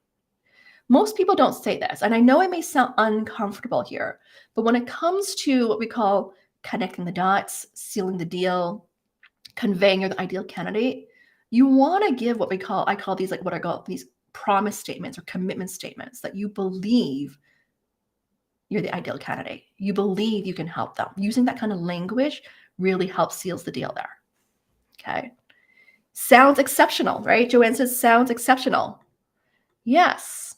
Most people don't say this, and I know it may sound uncomfortable here, but when it comes to what we call connecting the dots, sealing the deal, conveying you're the ideal candidate, you want to give I call these like what I call these promise statements or commitment statements that you believe you're the ideal candidate. You believe you can help them. Using that kind of language really helps seals the deal there. Okay. Sounds exceptional, right? Joanne says sounds exceptional. Yes.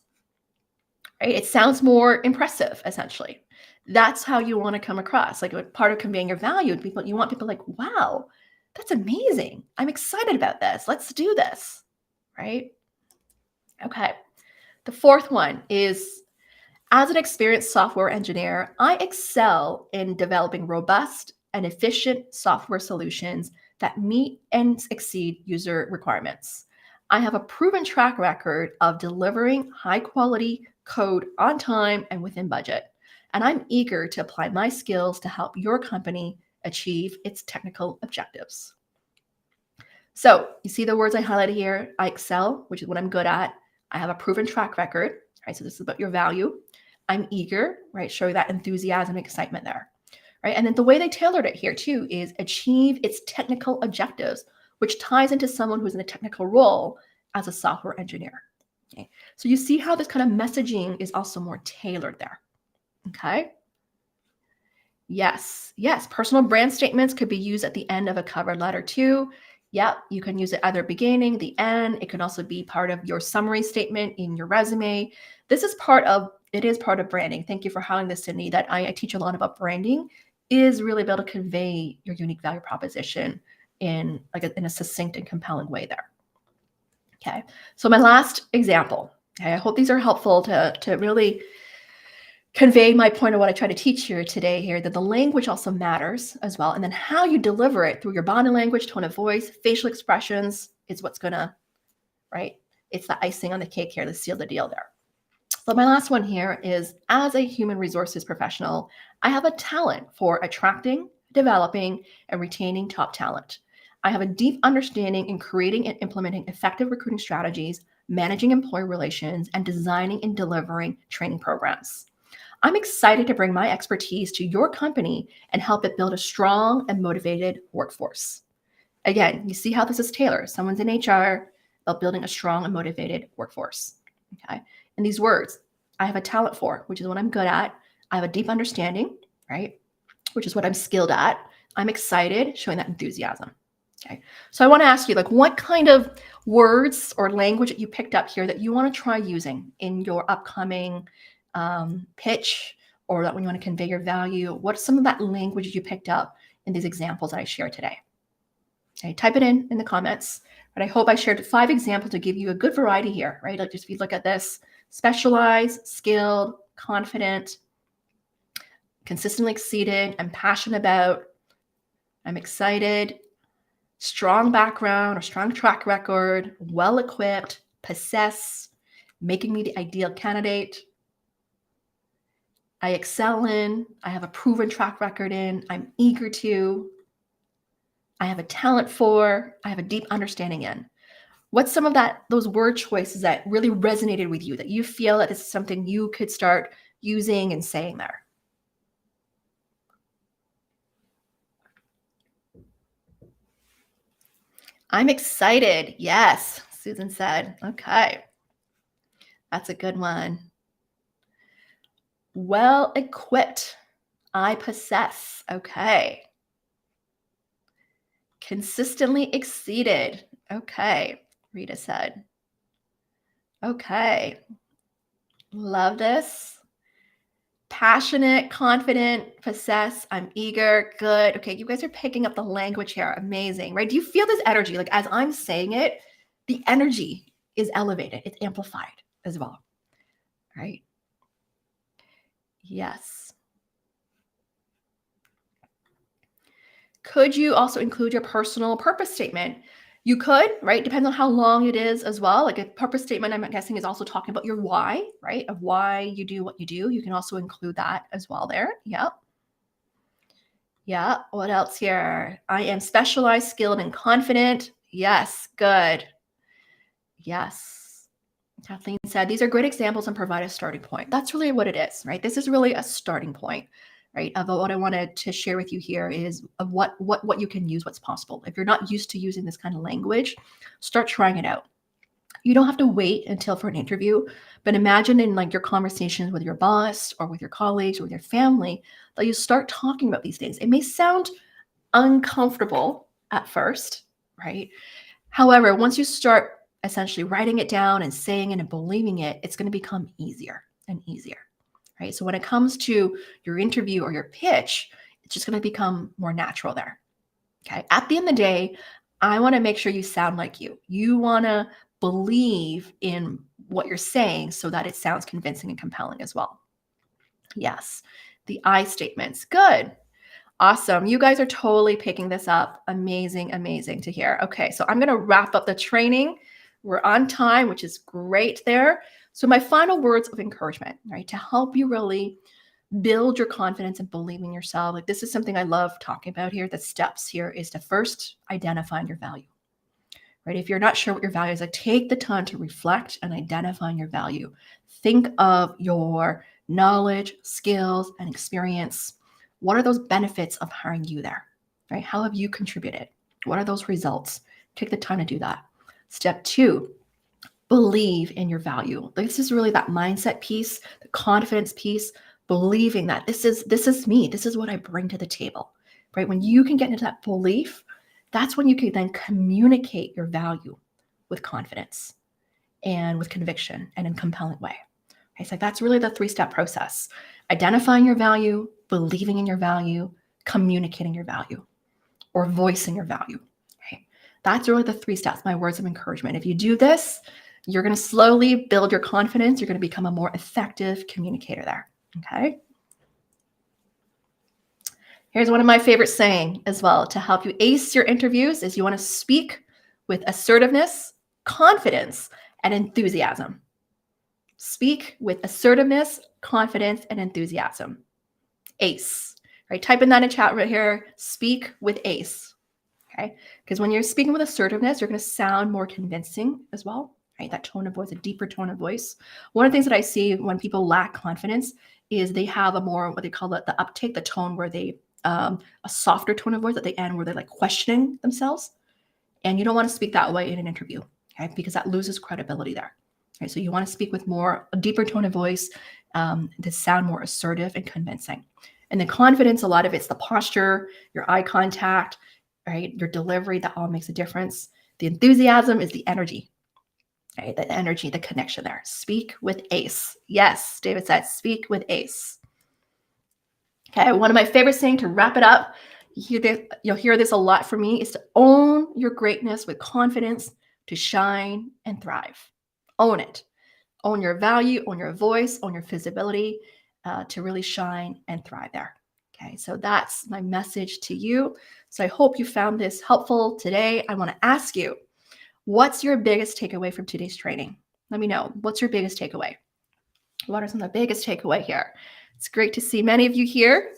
Right? It sounds more impressive, essentially. That's how you want to come across. Like part of conveying your value, you want people like, wow, that's amazing. I'm excited about this. Let's do this. Right? Okay. The fourth one is as an experienced software engineer, I excel in developing robust and efficient software solutions that meet and exceed user requirements. I have a proven track record of delivering high quality code on time and within budget. And I'm eager to apply my skills to help your company achieve its technical objectives. So you see the words I highlighted here. I excel, which is what I'm good at. I have a proven track record, right? So this is about your value. I'm eager, right? Showing that enthusiasm and excitement there, right? And then the way they tailored it here too is achieve its technical objectives, which ties into someone who's in a technical role as a software engineer. Okay. So you see how this kind of messaging is also more tailored there. Okay. Yes, yes. Personal brand statements could be used at the end of a cover letter too. Yep, you can use it either beginning, the end. It can also be part of your summary statement in your resume. This is part of, it is part of branding. Thank you for highlighting this, Sydney, that I teach a lot about branding is really able to convey your unique value proposition in in a succinct and compelling way there. Okay, so my last example. Okay, I hope these are helpful to really convey my point of what I try to teach here today here, that the language also matters as well. And then how you deliver it through your body language, tone of voice, facial expressions is what's gonna, right? It's the icing on the cake here, to seal the deal there. So my last one here is, as a human resources professional, I have a talent for attracting, developing, and retaining top talent. I have a deep understanding in creating and implementing effective recruiting strategies, managing employee relations, and designing and delivering training programs. I'm excited to bring my expertise to your company and help it build a strong and motivated workforce. Again, you see how this is tailored. Someone's in HR about building a strong and motivated workforce. Okay. And these words, I have a talent for, which is what I'm good at. I have a deep understanding, right? Which is what I'm skilled at. I'm excited, showing that enthusiasm. Okay. So I want to ask you, like, what kind of words or language that you picked up here that you want to try using in your upcoming pitch, or that when you want to convey your value? What's some of that language you picked up in these examples that I shared today? Okay, type it in the comments. But I hope I shared 5 examples to give you a good variety here, right? Like, just if you look at this, specialized, skilled, confident, consistently exceeded, I'm passionate about, I'm excited, strong background or strong track record, well equipped, possess, making me the ideal candidate, I excel in, I have a proven track record in, I'm eager to, I have a talent for, I have a deep understanding in. What's some of those word choices that really resonated with you, that you feel that this is something you could start using and saying there? I'm excited. Yes, Susan said. Okay, that's a good one. Well equipped. I possess. Okay. Consistently exceeded. Okay, Rita said. Okay. Love this. Passionate, confident, possess, I'm eager, good. Okay, you guys are picking up the language here. Amazing, right? Do you feel this energy? Like, as I'm saying it, the energy is elevated, it's amplified as well, right? Yes. Could you also include your personal purpose statement? You could, right? Depends on how long it is as well. Like, a purpose statement, I'm guessing, is also talking about your why, right? Of why you do what you do. You can also include that as well there. Yep. Yeah. What else here? I am specialized, skilled, and confident. Yes. Good. Yes. Kathleen said, these are great examples and provide a starting point. That's really what it is, right? This is really a starting point, right? Of what I wanted to share with you here is of what you can use, what's possible. If you're not used to using this kind of language, start trying it out. You don't have to wait until for an interview, but imagine in, like, your conversations with your boss or with your colleagues or with your family, that you start talking about these things. It may sound uncomfortable at first, right? However, once you start essentially writing it down and saying it and believing it, it's going to become easier and easier, right? So when it comes to your interview or your pitch, it's just going to become more natural there. Okay. At the end of the day, I want to make sure you sound like you. You want to believe in what you're saying so that it sounds convincing and compelling as well. Yes. The I statements. Good. Awesome. You guys are totally picking this up. Amazing, amazing to hear. Okay, so I'm going to wrap up the training. We're on time, which is great there. So my final words of encouragement, right, to help you really build your confidence and believe in yourself. Like, this is something I love talking about here. The steps here is to first identify your value, right? If you're not sure what your value is, like, take the time to reflect and identify your value. Think of your knowledge, skills, and experience. What are those benefits of hiring you there, right? How have you contributed? What are those results? Take the time to do that. Step two, believe in your value. This is really that mindset piece, the confidence piece, believing that this is me. This is what I bring to the table, right? When you can get into that belief, that's when you can then communicate your value with confidence and with conviction and in a compelling way. Okay, so that's really the three-step process: identifying your value, believing in your value, communicating your value, or voicing your value. Okay, that's really the three steps, my words of encouragement. If you do this, you're going to slowly build your confidence. You're going to become a more effective communicator there. Okay. Here's one of my favorite saying as well to help you ace your interviews is you want to speak with assertiveness, confidence, and enthusiasm. Speak with assertiveness, confidence, and enthusiasm. ACE, right? Type in that in chat right here. Speak with ACE, okay? Because when you're speaking with assertiveness, you're going to sound more convincing as well, right? That tone of voice, a deeper tone of voice. One of the things that I see when people lack confidence is they have a more, what they call the uptake, the tone where they, a softer tone of voice at the end where they're like questioning themselves. And you don't want to speak that way in an interview, okay? Because that loses credibility there. Right? So you want to speak with a deeper tone of voice to sound more assertive and convincing. And the confidence, a lot of it's the posture, your eye contact, right? Your delivery, that all makes a difference. The enthusiasm is the energy, right? The energy, the connection there. Speak with ACE. Yes, David said, speak with ACE. Okay, one of my favorite saying to wrap it up, you'll hear this a lot from me, is to own your greatness with confidence, to shine and thrive. Own it. Own your value, own your voice, own your visibility to really shine and thrive there. Okay, so that's my message to you. So I hope you found this helpful today. I want to ask you, what's your biggest takeaway from today's training? Let me know. What's your biggest takeaway? What are some of the biggest takeaway here? It's great to see many of you here.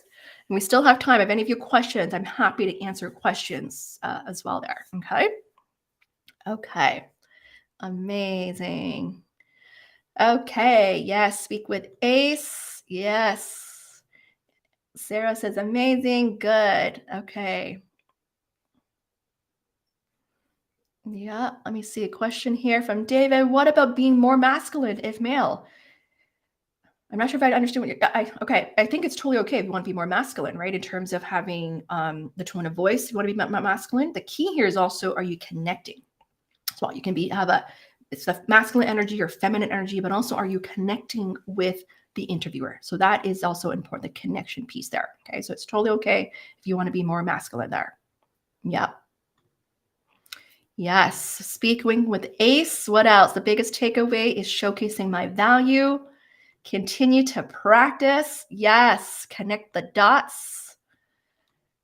And we still have time. If any of you questions, I'm happy to answer questions as well there. Okay. Okay. Amazing. Okay. Yes. Speak with ACE. Yes. Sarah says amazing. Good. Okay. Yeah. Let me see a question here from David. What about being more masculine if male? I'm not sure if I understand what you're. Okay. I think it's totally okay if you want to be more masculine, right? In terms of having the tone of voice, you want to be more masculine. The key here is also, are you connecting? So you can it's the masculine energy or feminine energy, but also, are you connecting with the interviewer? So that is also important, the connection piece there. Okay. So it's totally okay if you want to be more masculine there. Yep. Yes. Speaking with ACE. What else? The biggest takeaway is showcasing my value. Continue to practice. Yes. Connect the dots.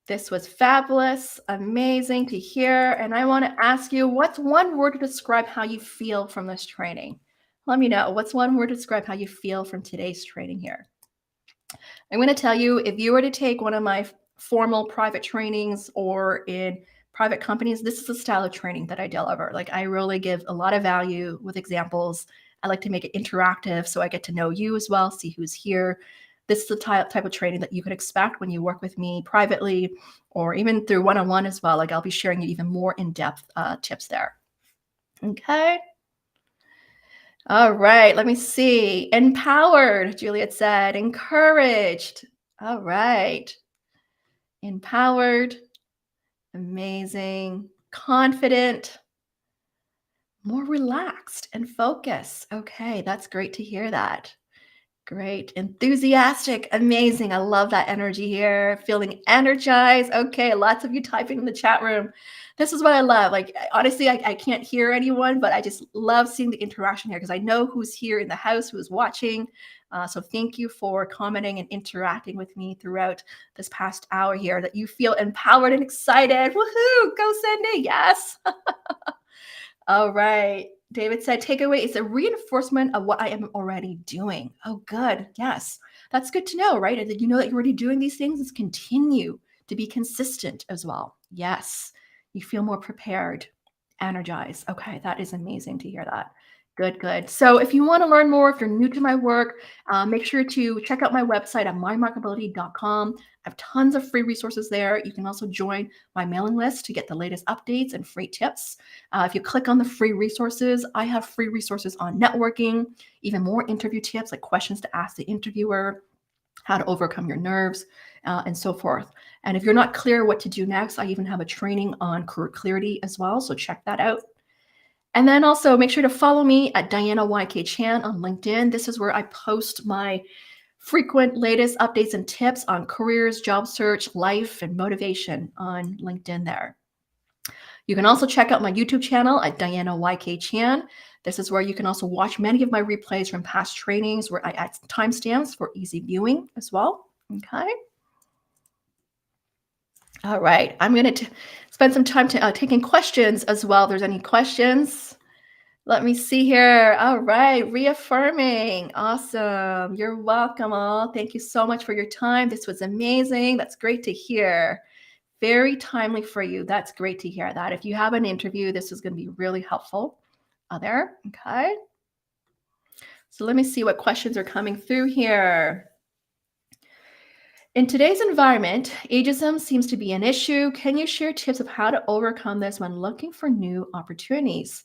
This was fabulous. Amazing to hear. And I want to ask you, what's one word to describe how you feel from this training? Let me know. What's one word to describe how you feel from today's training here? I'm going to tell you, if you were to take one of my formal private trainings or in private companies, this is the style of training that I deliver. Like, I really give a lot of value with examples. I like to make it interactive so I get to know you as well, see who's here. This is the type of training that you can expect when you work with me privately or even through one-on-one as well. Like, I'll be sharing you even more in-depth tips there. Okay. All right. Let me see. Empowered, Juliet said. Encouraged. All right. Empowered. Amazing. Confident. More relaxed and focused. Okay. That's great to hear that. Great. Enthusiastic. Amazing. I love that energy here. Feeling energized. Okay. Lots of you typing in the chat room. This is what I love. Like, honestly, I can't hear anyone, but I just love seeing the interaction here because I know who's here in the house, who's watching. So thank you for commenting and interacting with me throughout this past hour here, that you feel empowered and excited. Woohoo! Go Cindy. Yes. All right. David said, takeaway is a reinforcement of what I am already doing. Oh, good. Yes. That's good to know, right? And that you know that you're already doing these things. Let's continue to be consistent as well. Yes. You feel more prepared, energized. Okay. That is amazing to hear that. Good, good. So if you want to learn more, if you're new to my work, make sure to check out my website at mymarkability.com. I have tons of free resources there. You can also join my mailing list to get the latest updates and free tips. If you click on the free resources, I have free resources on networking, even more interview tips like questions to ask the interviewer, how to overcome your nerves, and so forth. And if you're not clear what to do next, I even have a training on career clarity as well. So check that out. And then also make sure to follow me at Diana YK Chan on LinkedIn. This is where I post my frequent latest updates and tips on careers, job search, life, and motivation on LinkedIn there. You can also check out my YouTube channel at Diana YK Chan. This is where you can also watch many of my replays from past trainings where I add timestamps for easy viewing as well. Okay. All right. I'm going to spend some time taking questions as well. If there's any questions, let me see here. All right. Reaffirming. Awesome. You're welcome all. Thank you so much for your time. This was amazing. That's great to hear. Very timely for you. That's great to hear that. If you have an interview, this is going to be really helpful there. Okay. So let me see what questions are coming through here. In today's environment, ageism seems to be an issue. Can you share tips of how to overcome this when looking for new opportunities?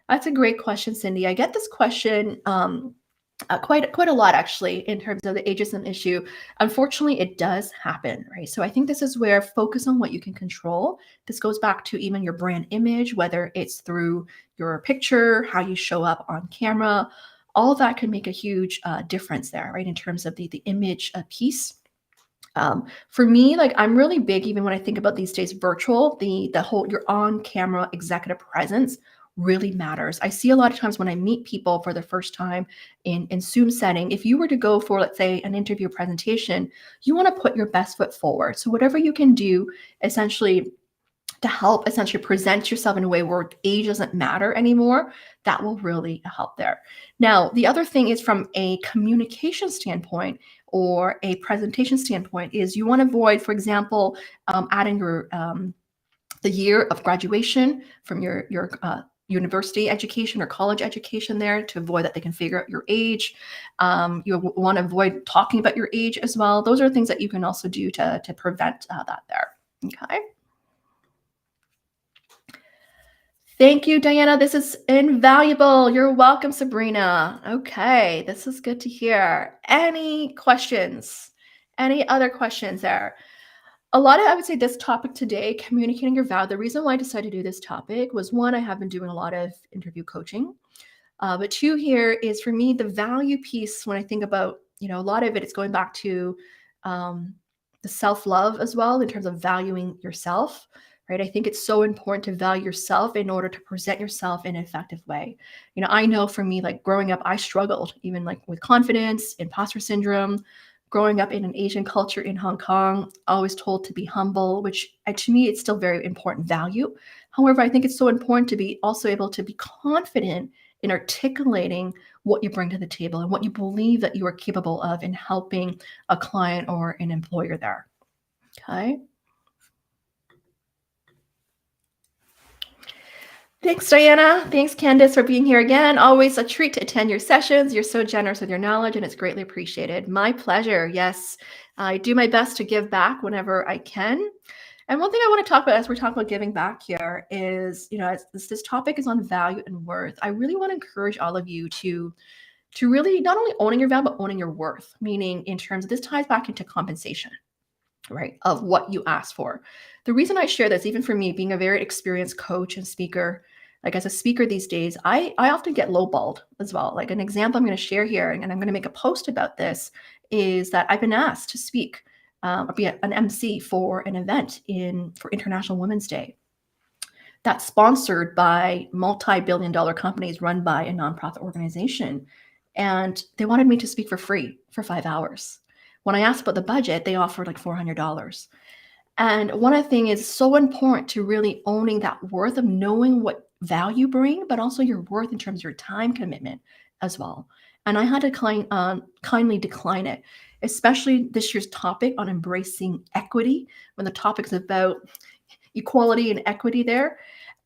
That's a great question, Cindy. I get this question quite a lot actually in terms of the ageism issue. Unfortunately, it does happen, right? So I think this is where focus on what you can control. This goes back to even your brand image, whether it's through your picture, how you show up on camera. All that can make a huge difference there, right? In terms of the image piece. For me, like I'm really big, even when I think about these days virtual, the whole your on camera executive presence really matters. I see a lot of times when I meet people for the first time in Zoom setting, if you were to go for, let's say, an interview presentation, you want to put your best foot forward. So whatever you can do essentially to help essentially present yourself in a way where age doesn't matter anymore, that will really help there. Now, the other thing is from a communication standpoint or a presentation standpoint is you want to avoid, for example, adding your the year of graduation from your university education or college education there to avoid that they can figure out your age. You want to avoid talking about your age as well. Those are things that you can also do to prevent that there. Okay. Thank you, Diana. This is invaluable. You're welcome, Sabrina. Okay, this is good to hear. Any questions? Any other questions there? A lot of, I would say, this topic today, communicating your value. The reason why I decided to do this topic was one, I have been doing a lot of interview coaching. But two here is for me, the value piece, when I think about, a lot of it, it's going back to the self-love as well in terms of valuing yourself, right? I think it's so important to value yourself in order to present yourself in an effective way. I know for me, like growing up, I struggled even like with confidence, imposter syndrome, growing up in an Asian culture in Hong Kong, always told to be humble, which to me, it's still very important value. However, I think it's so important to be also able to be confident in articulating what you bring to the table and what you believe that you are capable of in helping a client or an employer there. Okay. Thanks, Diana. Thanks, Candice, for being here again. Always a treat to attend your sessions. You're so generous with your knowledge, and it's greatly appreciated. My pleasure. Yes, I do my best to give back whenever I can. And one thing I want to talk about as we're talking about giving back here is, as this topic is on value and worth, I really want to encourage all of you to really not only owning your value, but owning your worth, meaning in terms of this ties back into compensation, right, of what you ask for. The reason I share this, even for me, being a very experienced coach and speaker, like as a speaker these days, I often get lowballed as well. Like an example I'm going to share here, and I'm going to make a post about this, is that I've been asked to speak or be an MC for an event for International Women's Day that's sponsored by multi-billion-dollar companies run by a nonprofit organization. and they wanted me to speak for free for 5 hours. When I asked about the budget, they offered like $400. And one of the things is so important to really owning that worth of knowing what value you bring, but also your worth in terms of your time commitment as well. And I had to kindly decline it, especially this year's topic on embracing equity, when the topic is about equality and equity there.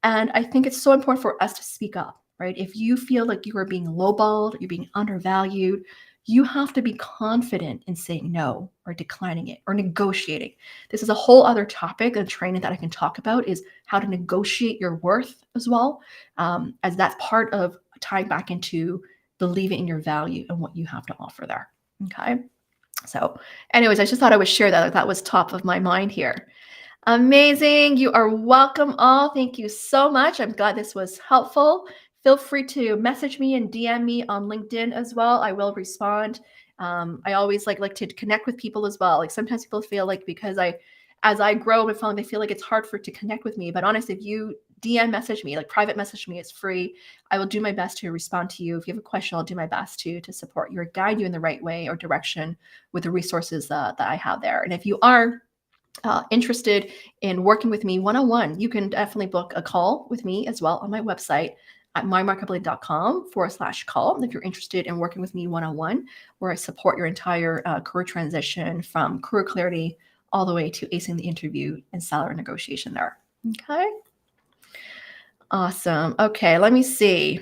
And I think it's so important for us to speak up, right? If you feel like you are being lowballed, you're being undervalued, you have to be confident in saying no or declining it or negotiating. This is a whole other topic and training that I can talk about is how to negotiate your worth as well, as that's part of tying back into believing in your value and what you have to offer there. Okay. So, anyways, I just thought I would share that. That was top of my mind here. Amazing. You are welcome all. Thank you so much. I'm glad this was helpful. Feel free to message me and DM me on LinkedIn as well. I will respond. I always like to connect with people as well. Like sometimes people feel like because as I grow and phone, they feel like it's hard for it to connect with me. But honestly, if you DM message me, like private message me, it's free. I will do my best to respond to you. If you have a question, I'll do my best to support you or guide you in the right way or direction with the resources that I have there. And if you are interested in working with me one-on-one, you can definitely book a call with me as well on my website at mymarketability.com/call if you're interested in working with me one-on-one, where I support your entire career transition from career clarity all the way to acing the interview and salary negotiation there. Okay. Awesome. Okay, let me see.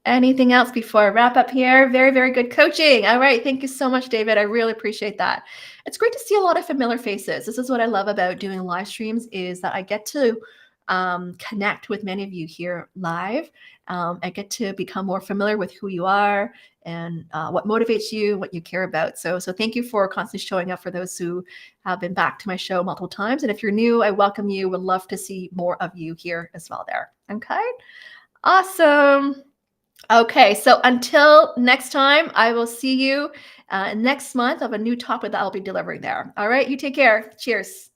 Anything else before I wrap up here? Very, very good coaching. All right. Thank you so much, David. I really appreciate that. It's great to see a lot of familiar faces. This is what I love about doing live streams is that I get to connect with many of you here live. I get to become more familiar with who you are and what motivates you, what you care about. So thank you for constantly showing up for those who have been back to my show multiple times. And if you're new, I welcome you. Would love to see more of you here as well there. Okay. Awesome. Okay, so until next time, I will see you next month of a new topic that I'll be delivering there. All right, you take care. Cheers.